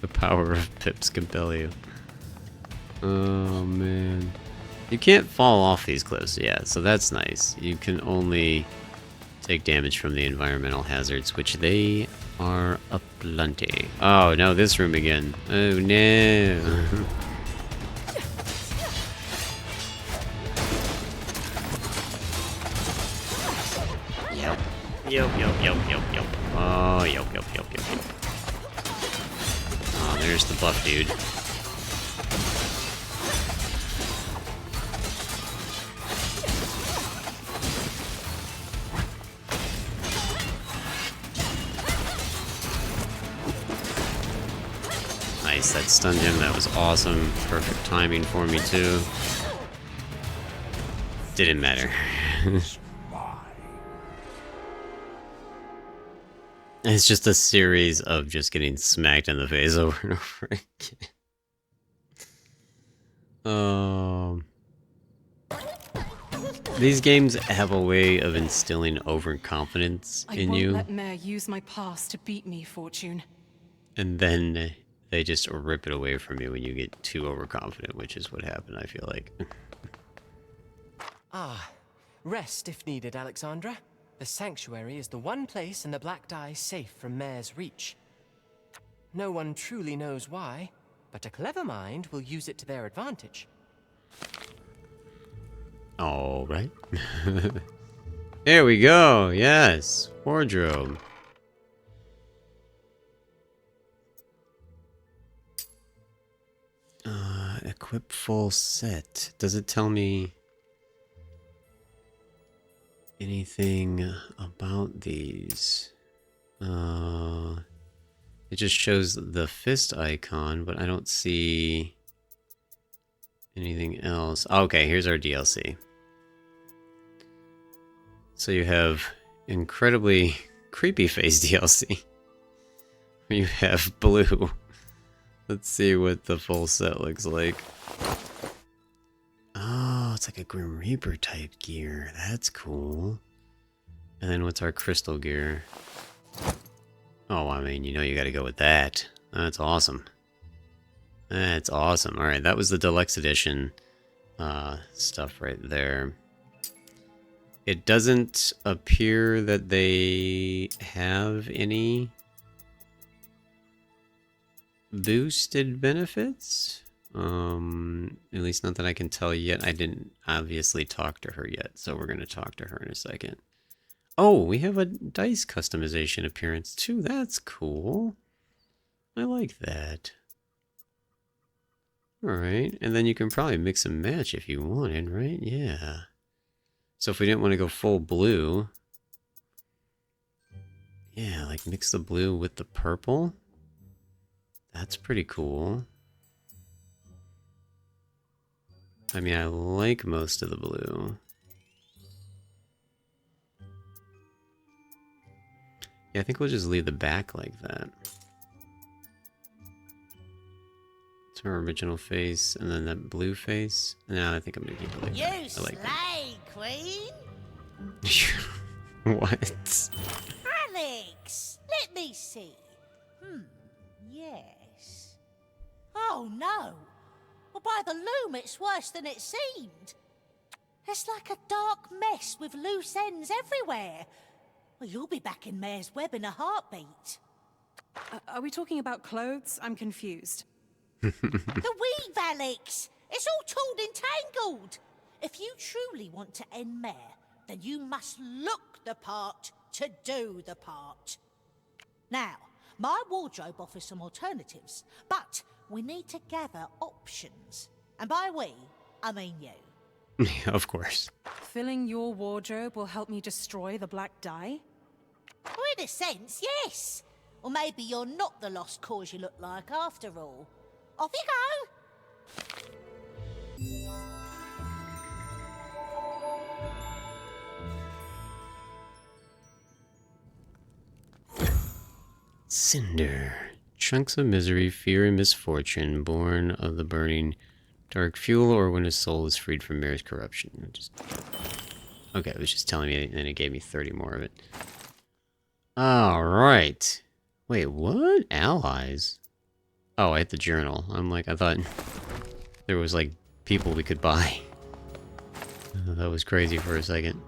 The power of pips compel you. Oh man. You can't fall off these cliffs, yeah, so that's nice. You can only take damage from the environmental hazards, which they are aplenty. Oh no, this room again. Oh no. Yep. Oh, yep. Oh, there's the buff dude. Nice, that stunned him. That was awesome. Perfect timing for me, too. Didn't matter. It's just a series of just getting smacked in the face over and over again. These games have a way of instilling overconfidence in you. I won't let Mare use my past to beat me, Fortune. And then they just rip it away from you when you get too overconfident, which is what happened, I feel like. Ah, rest if needed, Alexandra. The sanctuary is the one place in the Black Dye safe from Mare's reach. No one truly knows why, but a clever mind will use it to their advantage. All right. There we go. Yes. Wardrobe. Equip full set. Does it tell me anything about these? It just shows the fist icon, but I don't see anything else. Okay, here's our DLC. So you have incredibly creepy face DLC. You have blue. Let's see what the full set looks like. Oh, it's like a Grim Reaper type gear. That's cool. And then what's our crystal gear? Oh, I mean, you know you gotta go with that. That's awesome. That's awesome. Alright, that was the deluxe edition stuff right there. It doesn't appear that they have any boosted benefits. At least not that I can tell yet. I didn't obviously talk to her yet, so we're going to talk to her in a second. Oh, we have a dice customization appearance too. That's cool. I like that. Alright, and then you can probably mix and match if you wanted, right? Yeah. So if we didn't want to go full blue, yeah, like mix the blue with the purple. That's pretty cool. I mean, I like most of the blue. Yeah, I think we'll just leave the back like that. It's her original face, and then that blue face. No, I think I'm gonna keep it like that. I like Queen. that. What? Alex, let me see. Yes. Oh no. Well, by the loom, it's worse than it seemed. It's like a dark mess with loose ends everywhere. Well, you'll be back in Mare's web in a heartbeat. Are we talking about clothes? I'm confused. The weave, Alex! It's all torn and tangled! If you truly want to end Mare, then you must look the part to do the part. Now, my wardrobe offers some alternatives, but we need to gather options. And by we, I mean you. Of course. Filling your wardrobe will help me destroy the Black Dye? Well, in a sense, yes. Or maybe you're not the lost cause you look like after all. Off you go! Cinder. Chunks of misery, fear, and misfortune, born of the burning dark fuel, or when his soul is freed from Mare's corruption. Okay, it was just telling me, and then it gave me 30 more of it. Alright. Wait, what? Allies? Oh, I hit the journal. I'm like, I thought there was, like, people we could buy. That was crazy for a second.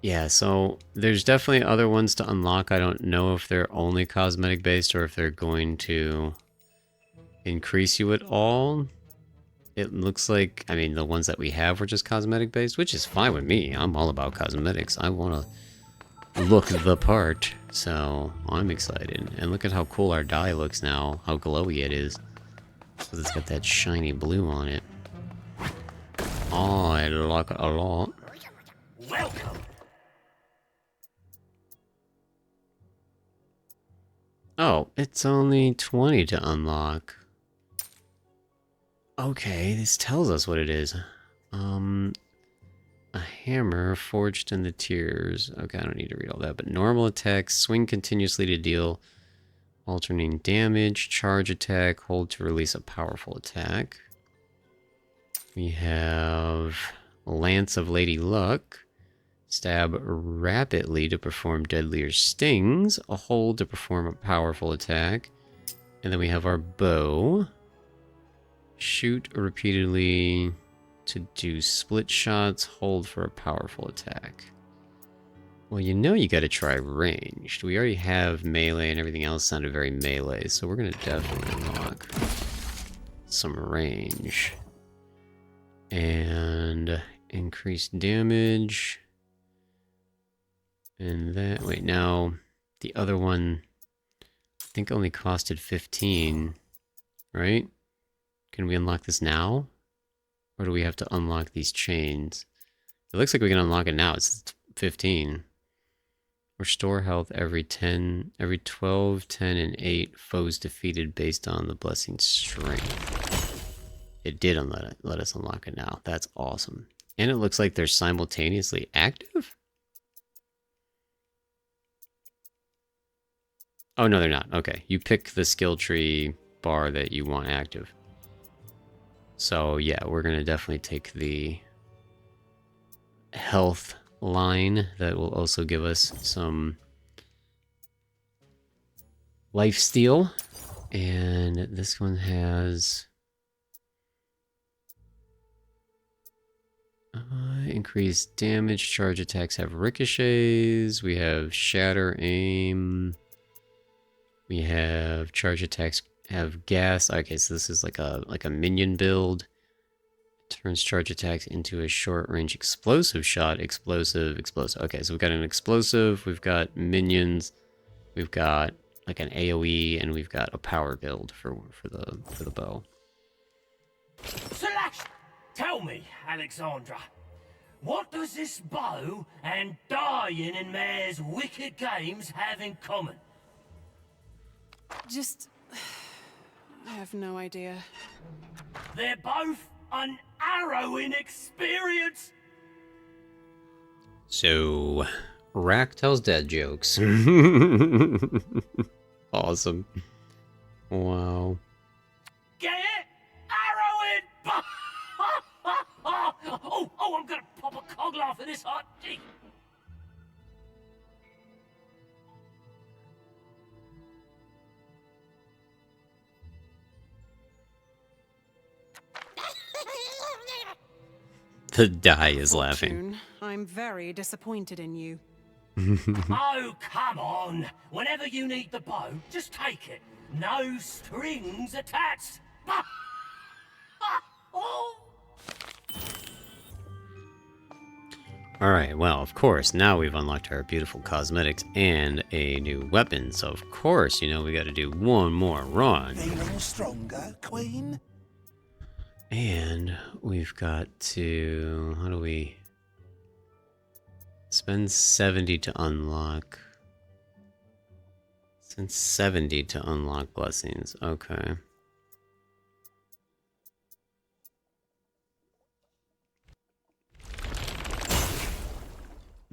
Yeah, so there's definitely other ones to unlock. I don't know if they're only cosmetic based or if they're going to increase you at all. It looks like, I mean, the ones that we have were just cosmetic based, which is fine with me. I'm all about cosmetics. I want to look the part, so I'm excited. And look at how cool our dye looks now, how glowy it is. Because it's got that shiny blue on it. Oh, I like it a lot. Welcome. Oh, it's only 20 to unlock. Okay, this tells us what it is. A hammer forged in the tears. Okay, I don't need to read all that, but normal attacks, swing continuously to deal alternating damage, charge attack, hold to release a powerful attack. We have Lance of Lady Luck. Stab rapidly to perform deadlier stings. A hold to perform a powerful attack. And then we have our bow. Shoot repeatedly to do split shots. Hold for a powerful attack. Well, you know you gotta try ranged. We already have melee and everything else sounded very melee, so we're gonna definitely unlock some range. And increased damage. And that, wait, now the other one I think only costed 15, right? Can we unlock this now? Or do we have to unlock these chains? It looks like we can unlock it now. It's 15. Restore health every 12, 10, and 8 foes defeated based on the blessing strength. It did let us unlock it now. That's awesome. And it looks like they're simultaneously active? Oh, no, they're not. Okay. You pick the skill tree bar that you want active. So, yeah, we're going to definitely take the health line. That will also give us some life steal. And this one has increased damage. Charge attacks have ricochets. We have shatter aim. We have charge attacks have gas. Okay, so this is like a minion build. Turns charge attacks into a short range explosive shot. Explosive. Okay, so we've got an explosive, we've got minions, we've got like an AoE, and we've got a power build for the bow. Slash! Tell me, Alexandra, what does this bow and dying in Mare's wicked games have in common? Just... I have no idea. They're both an harrowing experience. So, Rack tells dad jokes. Awesome. Wow. Get it? Harrowing! oh, I'm gonna pop a cog laugh at this hot tea. The die is laughing. Fortune, I'm very disappointed in you. Oh, come on. Whenever you need the bow, just take it. No strings attached. Oh. Alright, well, of course, now we've unlocked our beautiful cosmetics and a new weapon, so of course, you know, we gotta do one more run. Feeling stronger, Queen? And we've got to... how do we... spend 70 to unlock... spend 70 to unlock blessings, okay.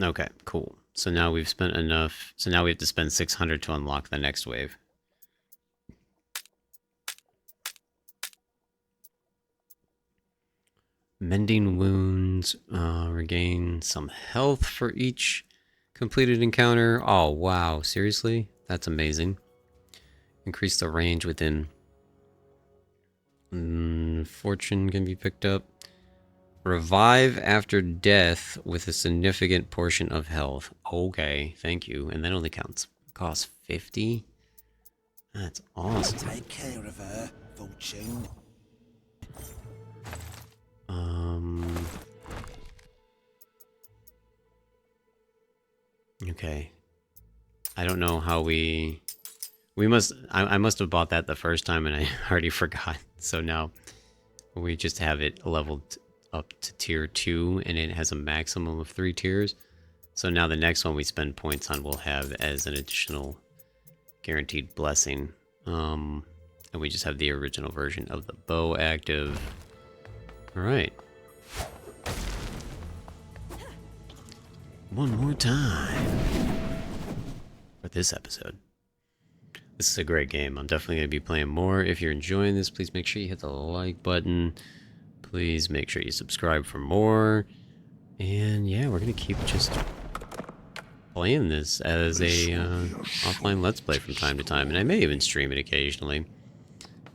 Okay, cool. So now we've spent enough... so now we have to spend 600 to unlock the next wave. Mending wounds, regain some health for each completed encounter. Oh, wow. Seriously? That's amazing. Increase the range within. Fortune can be picked up. Revive after death with a significant portion of health. Okay, thank you. And that only costs 50? That's awesome. Take care of her, Fortune. Okay. I don't know how we must... I must have bought that the first time and I already forgot. So now we just have it leveled up to tier 2 and it has a maximum of 3 tiers. So now the next one we spend points on will have as an additional guaranteed blessing. And we just have the original version of the bow active. Alright. One more time for this episode. This is a great game. I'm definitely going to be playing more. If you're enjoying this, please make sure you hit the like button. Please make sure you subscribe for more. And yeah, we're going to keep just playing this as a offline Let's Play from time to time. And I may even stream it occasionally.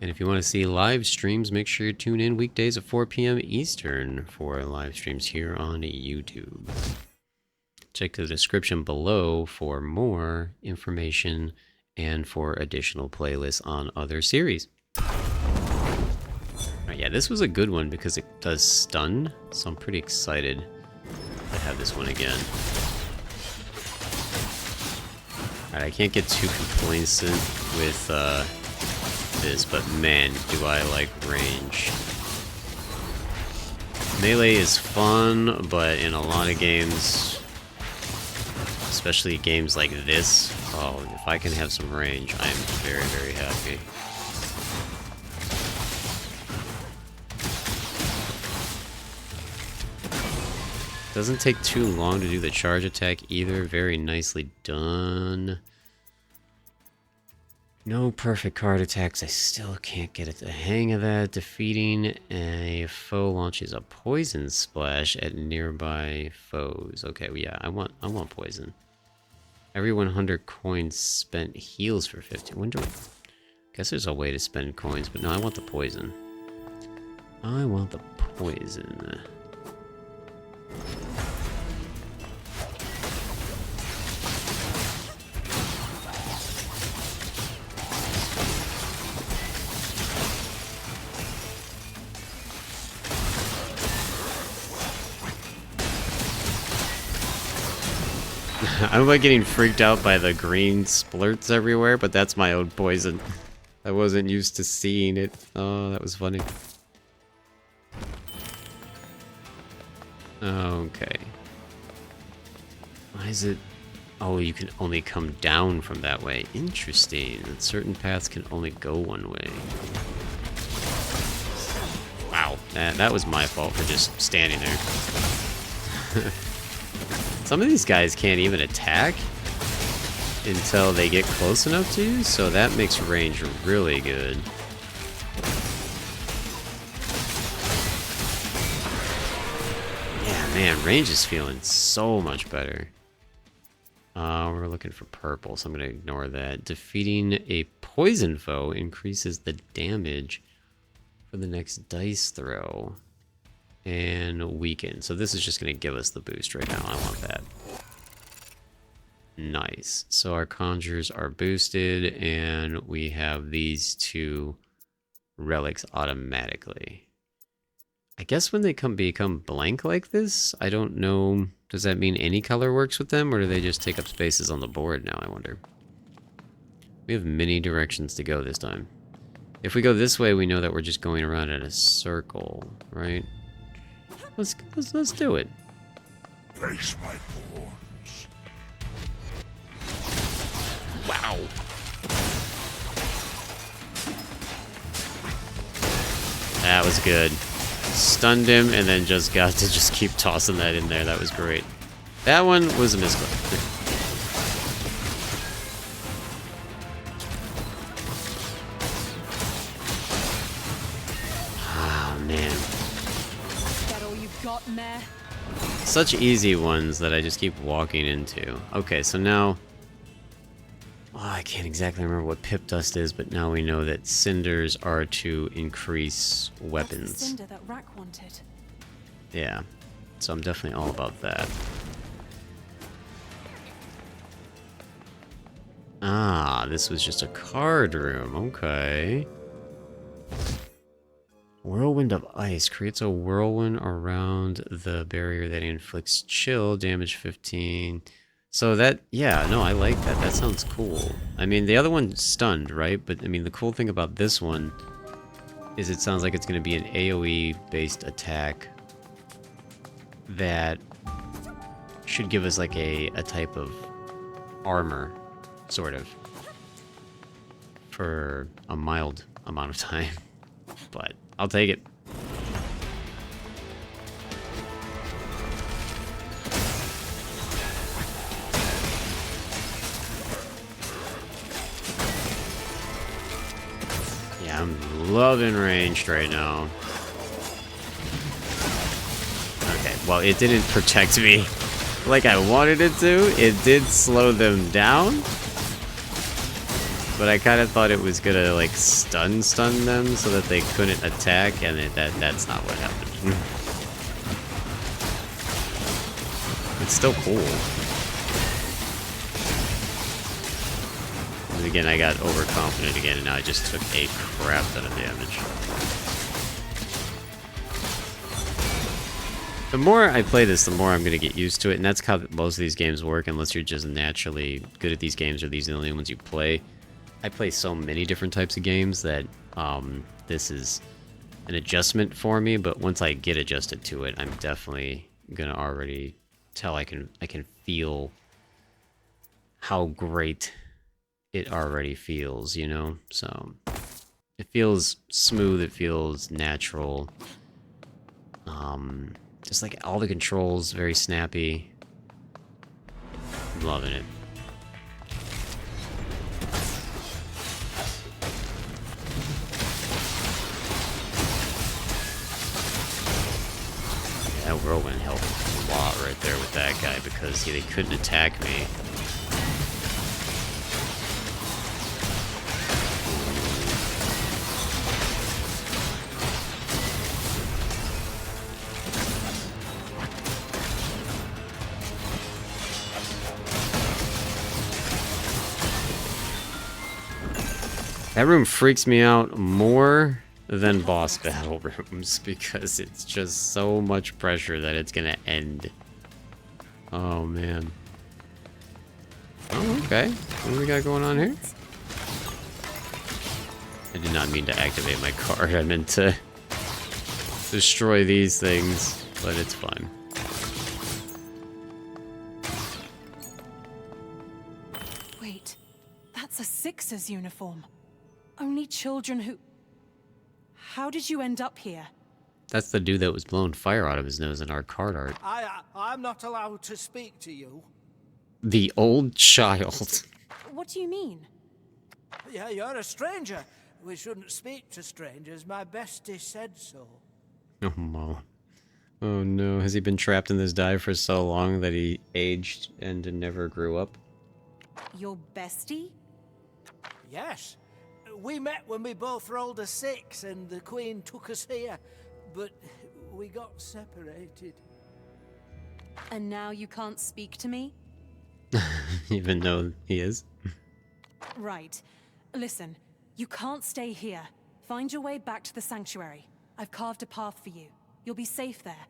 And if you want to see live streams, make sure you tune in weekdays at 4 p.m. Eastern for live streams here on YouTube. Check the description below for more information and for additional playlists on other series. Alright, yeah, this was a good one because it does stun, so I'm pretty excited to have this one again. Alright, I can't get too complacent with this, but man, do I like range. Melee is fun, but in a lot of games, especially games like this, oh, if I can have some range, I am very, very happy. Doesn't take too long to do the charge attack either. Very nicely done. No perfect card attacks. I still can't get the hang of that. Defeating a foe launches a poison splash at nearby foes. Okay, well, yeah, I want poison. Every 100 coins spent heals for 50. Guess there's a way to spend coins, but no, I want the poison. I want the poison. I'm like getting freaked out by the green splurts everywhere, but that's my own poison. I wasn't used to seeing it. Oh, that was funny. Okay. Why is it... Oh, you can only come down from that way. Interesting. Certain paths can only go one way. Wow. That was my fault for just standing there. Some of these guys can't even attack until they get close enough to, so that makes range really good. Yeah, man, range is feeling so much better. We're looking for purple, so I'm going to ignore that. Defeating a poison foe increases the damage for the next dice throw. And weaken. So this is just going to give us the boost right now. I want that. Nice. So our conjures are boosted, and we have these two relics automatically. I guess when they become blank like this, I don't know. Does that mean any color works with them, or do they just take up spaces on the board now, I wonder? We have many directions to go this time. If we go this way, we know that we're just going around in a circle, right? Let's do it. Face my thorns. Wow. That was good. Stunned him and then just got to just keep tossing that in there. That was great. That one was a misclick. Such easy ones that I just keep walking into. Okay, so now... Oh, I can't exactly remember what pip dust is, but now we know that cinders are to increase weapons. That's the cinder that Rack wanted. Yeah, so I'm definitely all about that. Ah, this was just a card room. Okay. Whirlwind of Ice creates a whirlwind around the barrier that inflicts chill, damage 15. So that, yeah, no, I like that. That sounds cool. I mean, the other one's stunned, right? But, I mean, the cool thing about this one is it sounds like it's going to be an AoE-based attack that should give us, like, a type of armor, sort of. for a mild amount of time. But I'll take it. Yeah, I'm loving ranged right now. Okay, well, it didn't protect me like I wanted it to. It did slow them down. But I kind of thought it was gonna, like, stun them so that they couldn't attack, and that's not what happened. It's still cool. And again, I got overconfident again, and now I just took a crap ton of damage. The more I play this, the more I'm going to get used to it, and that's how most of these games work, unless you're just naturally good at these games or these are the only ones you play. I play so many different types of games that this is an adjustment for me, but once I get adjusted to it, I'm definitely going to already tell I can feel how great it already feels, you know? So it feels smooth, it feels natural. Just like all the controls, very snappy. I'm loving it. That whirlwind helped a lot right there with that guy because they couldn't attack me. That room freaks me out more than boss battle rooms because it's just so much pressure that it's gonna end. Oh man. Oh, okay. What do we got going on here? I did not mean to activate my card. I meant to destroy these things, but it's fine. Wait, that's a Sixers uniform. Only children who... How did you end up here? That's the dude that was blowing fire out of his nose in our card art. I'm not allowed to speak to you. The old child. What do you mean? Yeah, you're a stranger. We shouldn't speak to strangers. My bestie said so. Oh, Mo. Oh no, has he been trapped in this dive for so long that he aged and never grew up? Your bestie? Yes. We met when we both rolled a 6 and the Queen took us here, but we got separated. And now you can't speak to me? Even though he is? Right. Listen, you can't stay here. Find your way back to the sanctuary. I've carved a path for you. You'll be safe there.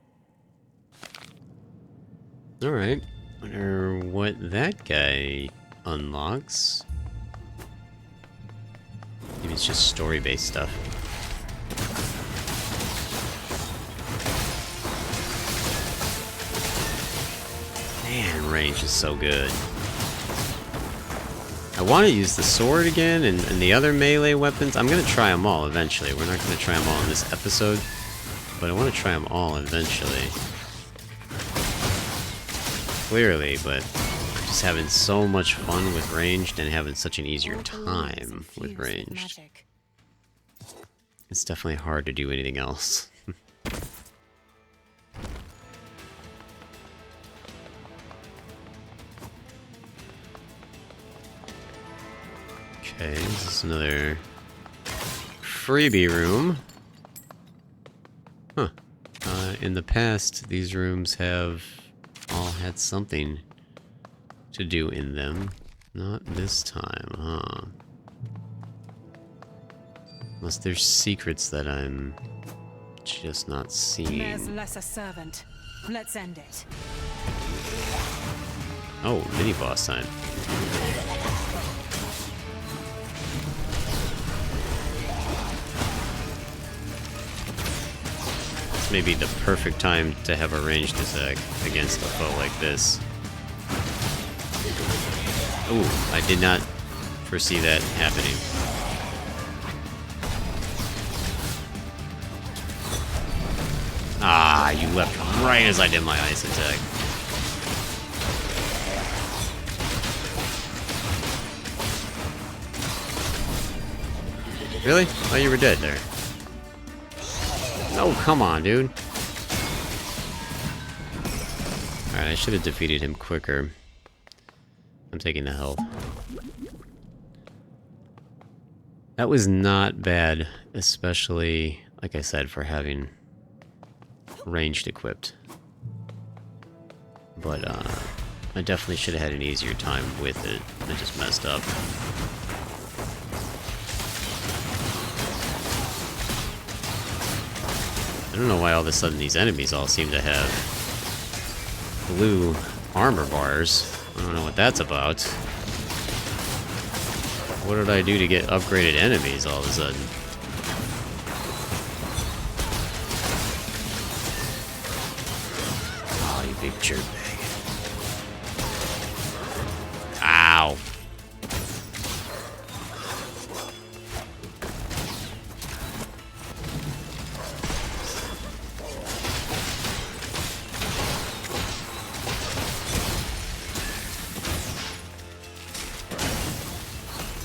Alright. Wonder what that guy unlocks. Maybe it's just story-based stuff. Man, range is so good. I want to use the sword again and the other melee weapons. I'm going to try them all eventually. We're not going to try them all in this episode, but I want to try them all eventually. Clearly, but I'm just having so much fun with ranged and having such an easier time with ranged. It's definitely hard to do anything else. Okay, this is another freebie room. Huh. In the past, these rooms have all had something to do in them. Not this time, huh? Unless there's secrets that I'm just not seeing. Mayor's lesser servant. Let's end it. Oh, mini boss time. This may be the perfect time to have a ranged attack against a foe like this. Ooh, I did not foresee that happening. Ah, you left right as I did my ice attack. Really? Oh, you were dead there. No, come on, dude. Alright, I should have defeated him quicker. I'm taking the health. That was not bad, especially, like I said, for having ranged equipped. But, I definitely should have had an easier time with it. I just messed up. I don't know why all of a sudden these enemies all seem to have blue armor bars. I don't know what that's about. What did I do to get upgraded enemies all of a sudden? Oh, you big jerkbag. Ow.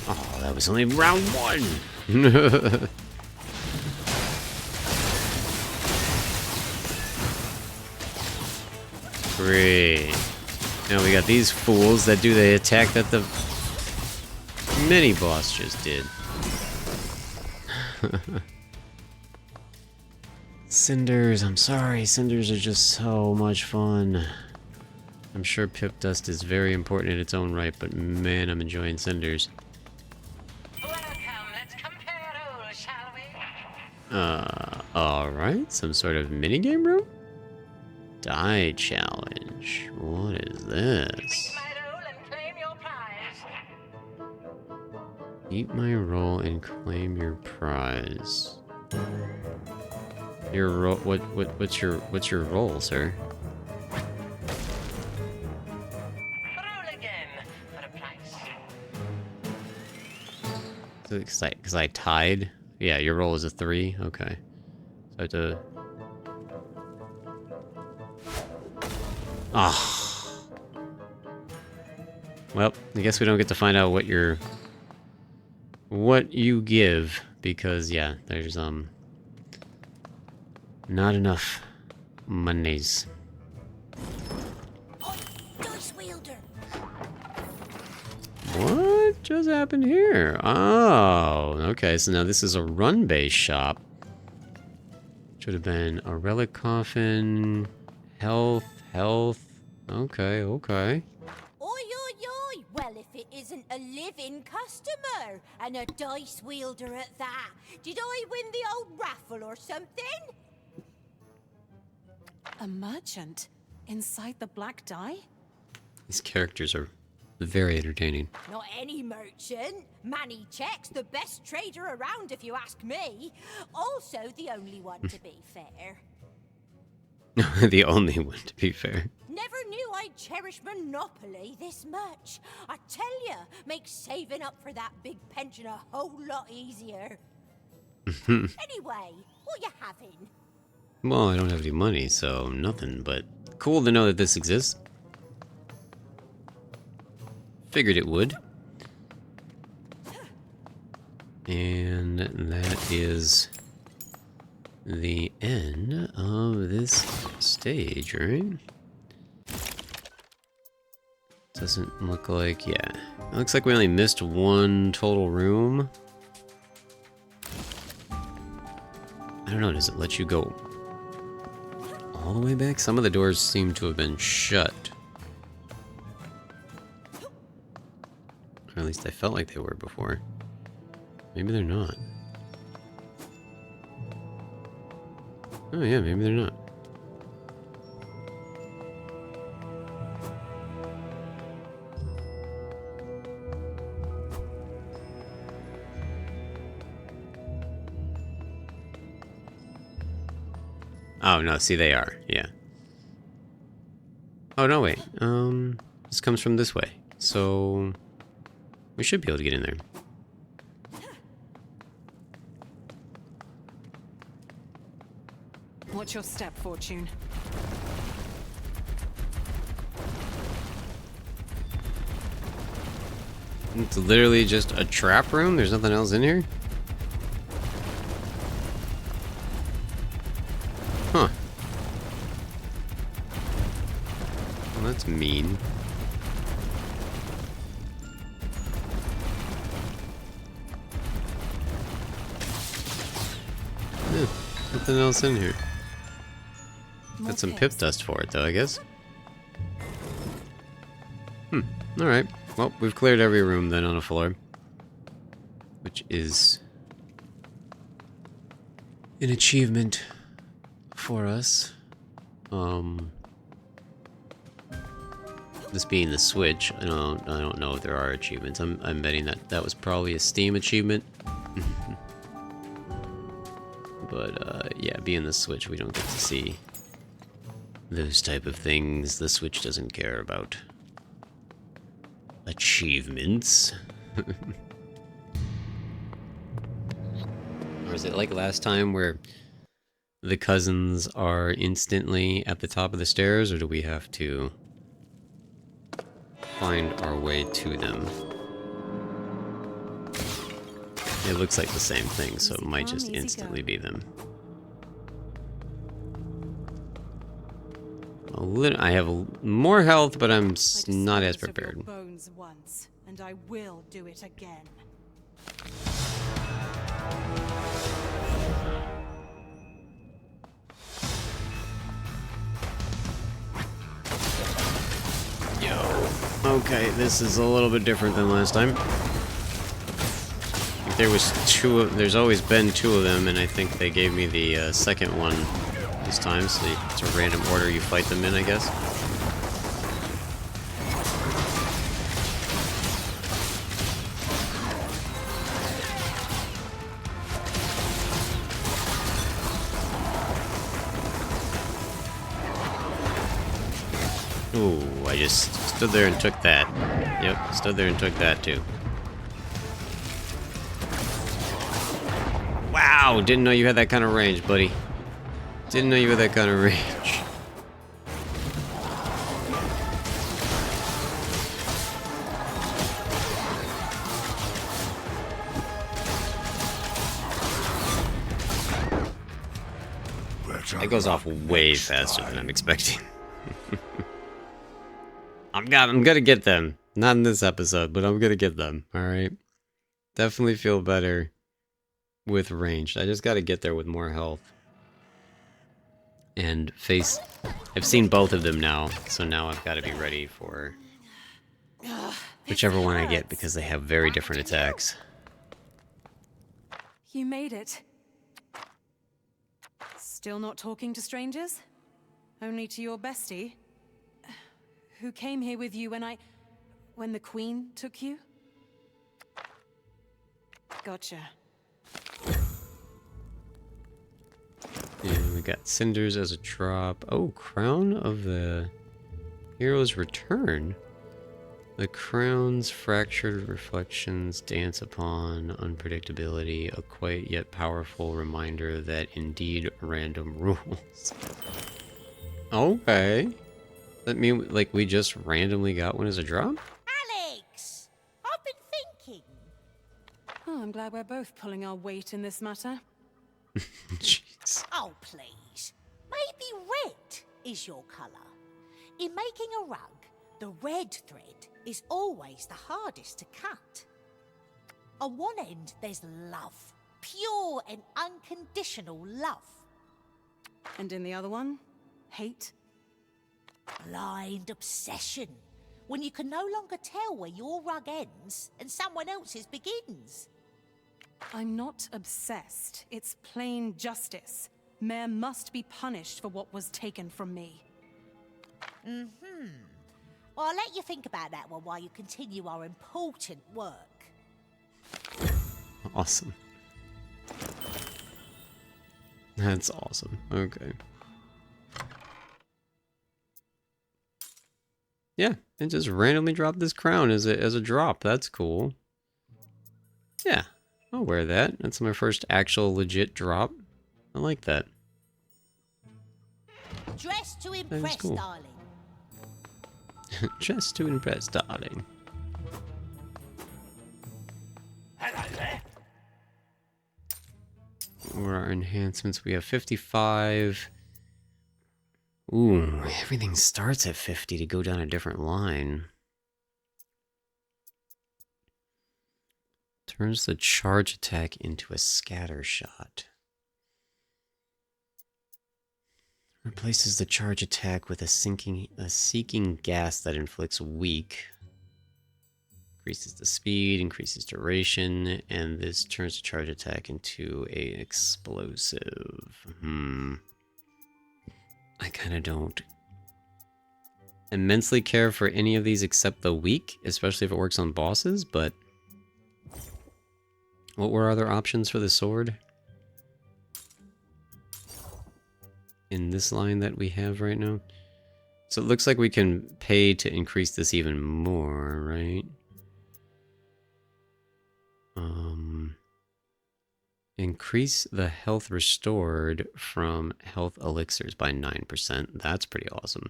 Oh, that was only round one. Great. Now we got these fools that do the attack that the mini boss just did. Cinders, I'm sorry. Cinders are just so much fun. I'm sure Pip Dust is very important in its own right, but man, I'm enjoying Cinders. Welcome, let's compare rules, shall we? Alright. Some sort of minigame room? Die challenge. What is this? My role and claim your prize. Eat my roll and claim your prize. Your roll. What's your role, sir? Roll again for a price. Because I tied? Yeah, your roll is a 3? Okay. So I have to... Ah. Well, I guess we don't get to find out what you give, because, yeah, there's, not enough monies. Oi, dice wielder. What just happened here? Oh, okay, so now this is a run-based shop. Should have been a relic coffin, health. Okay. Oi, well, if it isn't a living customer and a dice wielder at that, did I win the old raffle or something? A merchant? Inside the black die? These characters are very entertaining. Not any merchant. Manny Check's the best trader around, if you ask me. Also, the only one, to be fair. The only one, to be fair. Never knew I'd cherish Monopoly this much. I tell ya, makes saving up for that big pension a whole lot easier. Anyway, what you having? Well, I don't have any money, so nothing, but cool to know that this exists. Figured it would. And that is the end of this stage, right? Doesn't look like, yeah. It looks like we only missed one total room. I don't know, does it let you go all the way back? Some of the doors seem to have been shut. Or at least I felt like they were before. Maybe they're not. Oh yeah, maybe they're not. Oh no, see they are, yeah. Oh no, wait. This comes from this way. So we should be able to get in there. What's your step, Fortune? It's literally just a trap room? There's nothing else in here? Huh. Well, that's mean. Yeah, nothing else in here. Got some pip dust for it, though, I guess. Alright. Well, we've cleared every room then on a floor. Which is an achievement for us. This being the Switch, I don't know if there are achievements. I'm betting that was probably a Steam achievement. But yeah, being the Switch, we don't get to see those type of things. The Switch doesn't care about achievements. Or is it like last time where the cousins are instantly at the top of the stairs, or do we have to find our way to them? It looks like the same thing, so it might just instantly be them. I have more health, but I'm not as prepared. Bones once, and I will do it again. Yo. Okay, this is a little bit different than last time. There was there's always been two of them, and I think they gave me the second one this time, so it's a random order you fight them in, I guess. Ooh, I just stood there and took that. Yep, stood there and took that too. Wow, didn't know you had that kind of range, buddy. Didn't know you had that kind of range. That goes off way faster than I'm expecting. I'm gonna get them. Not in this episode, but I'm gonna get them, alright? Definitely feel better with ranged. I just gotta get there with more health. And face... I've seen both of them now, so now I've gotta be ready for whichever one I get, because they have very different attacks. You made it. Still not talking to strangers? Only to your bestie? Who came here with you when the Queen took you? Gotcha. Yeah, we got cinders as a drop. Oh, Crown of the Hero's Return. The crown's fractured reflections dance upon unpredictability, a quiet yet powerful reminder that indeed random rules. Okay. That mean like we just randomly got one as a drop? Alex! I've been thinking. Oh, I'm glad we're both pulling our weight in this matter. Jeez. Oh, please. Maybe red is your colour. In making a rug, the red thread is always the hardest to cut. On one end, there's love. Pure and unconditional love. And in the other one, hate? Blind obsession. When you can no longer tell where your rug ends and someone else's begins. I'm not obsessed. It's plain justice. Mare must be punished for what was taken from me. Well, I'll let you think about that one while you continue our important work. Awesome. That's awesome. Okay. Yeah, and just randomly drop this crown as a drop. That's cool. Yeah, I'll wear that. That's my first actual legit drop. I like that. Dress to is impress, cool. darling. Just to impress, darling. Hello there. What are our enhancements? We have 55. Ooh, everything starts at 50 to go down a different line. Turns the charge attack into a scatter shot. Replaces the charge attack with a seeking gas that inflicts weak. Increases the speed, increases duration, and this turns the charge attack into a explosive. I kind of don't immensely care for any of these except the weak, especially if it works on bosses, but what were other options for the sword? In this line that we have right now? So it looks like we can pay to increase this even more, right? Increase the health restored from health elixirs by 9%. That's pretty awesome.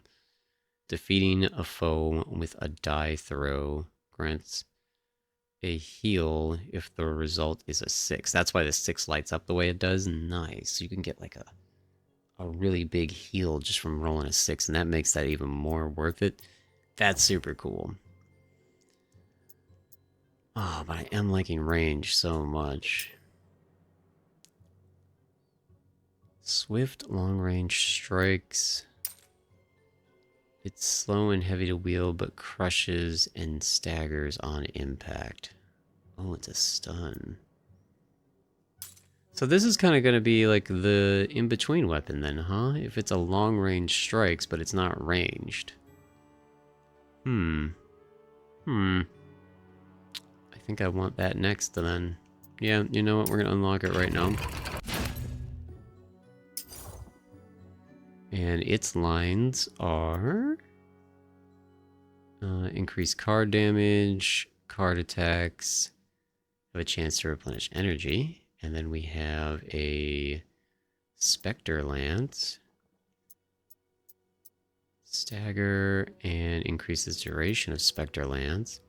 Defeating a foe with a die throw grants a heal if the result is a 6. That's why the 6 lights up the way it does. Nice. You can get like a really big heal just from rolling a 6, and that makes that even more worth it. That's super cool. Oh, but I am liking range so much. Swift long-range strikes. It's slow and heavy to wield, but crushes and staggers on impact. Oh, it's a stun. So this is kind of going to be like the in-between weapon then, huh? If it's a long-range strikes, but it's not ranged. I think I want that next then. Yeah, you know what? We're going to unlock it right now. And its lines are increased card damage, card attacks, have a chance to replenish energy, and then we have a Spectre Lance, stagger, and increases duration of Spectre Lance.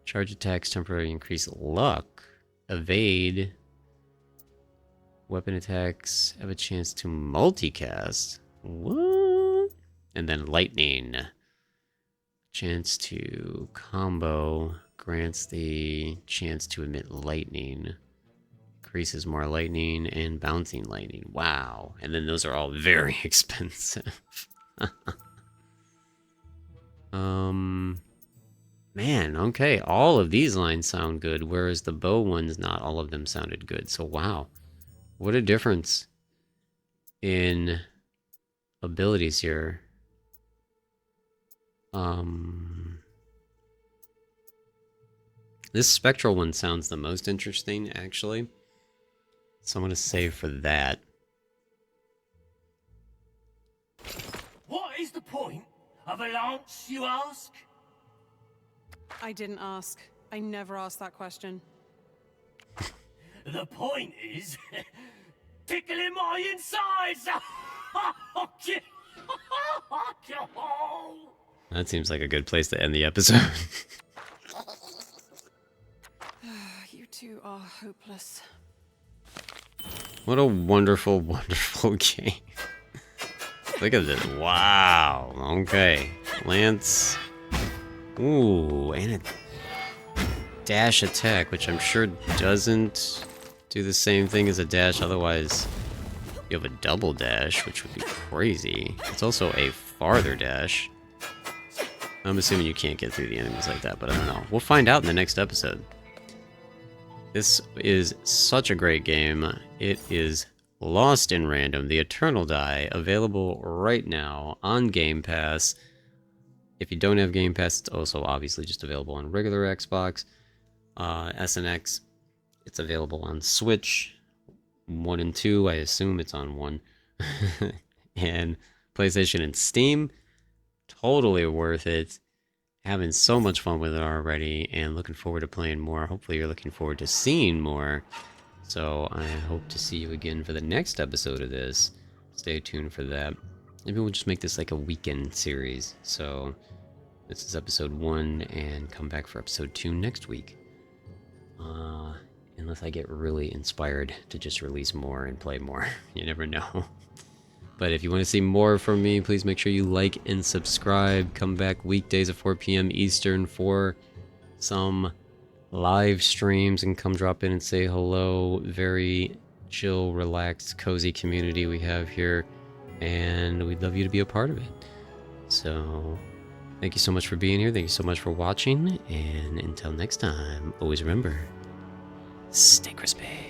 Charge attacks temporarily increase luck, evade, weapon attacks have a chance to multicast. What? And then lightning. Chance to combo grants the chance to emit lightning. Increases more lightning and bouncing lightning. Wow. And then those are all very expensive. Man, okay. All of these lines sound good, whereas the bow ones, not all of them sounded good. So wow. What a difference in abilities here. This spectral one sounds the most interesting, actually. So I'm going to save for that. What is the point of a lance, you ask? I didn't ask. I never asked that question. The point is tickling my insides. That seems like a good place to end the episode. You two are hopeless. What a wonderful, wonderful game. Look at this. Wow. Okay. Lance. Ooh, and a dash attack, which I'm sure doesn't do the same thing as a dash. Otherwise, you have a double dash, which would be crazy. It's also a farther dash. I'm assuming you can't get through the enemies like that, but I don't know. We'll find out in the next episode. This is such a great game. It is Lost in Random, the Eternal Die, available right now on Game Pass. If you don't have Game Pass, it's also obviously just available on regular Xbox, SNX. It's available on Switch, 1 and 2. I assume it's on 1. And PlayStation and Steam. Totally worth it. Having so much fun with it already, and looking forward to playing more. Hopefully you're looking forward to seeing more. So I hope to see you again for the next episode of this. Stay tuned for that. maybe we'll just make this like a weekend series. So this is episode 1, and come back for episode 2 next week. Unless I get really inspired to just release more and play more. You never know. But if you want to see more from me, please make sure you like and subscribe. Come back weekdays at 4 p.m. Eastern for some live streams, and come drop in and say hello. Very chill, relaxed, cozy community we have here, and we'd love you to be a part of it. So thank you so much for being here. Thank you so much for watching, and until next time, always remember, stay crispy.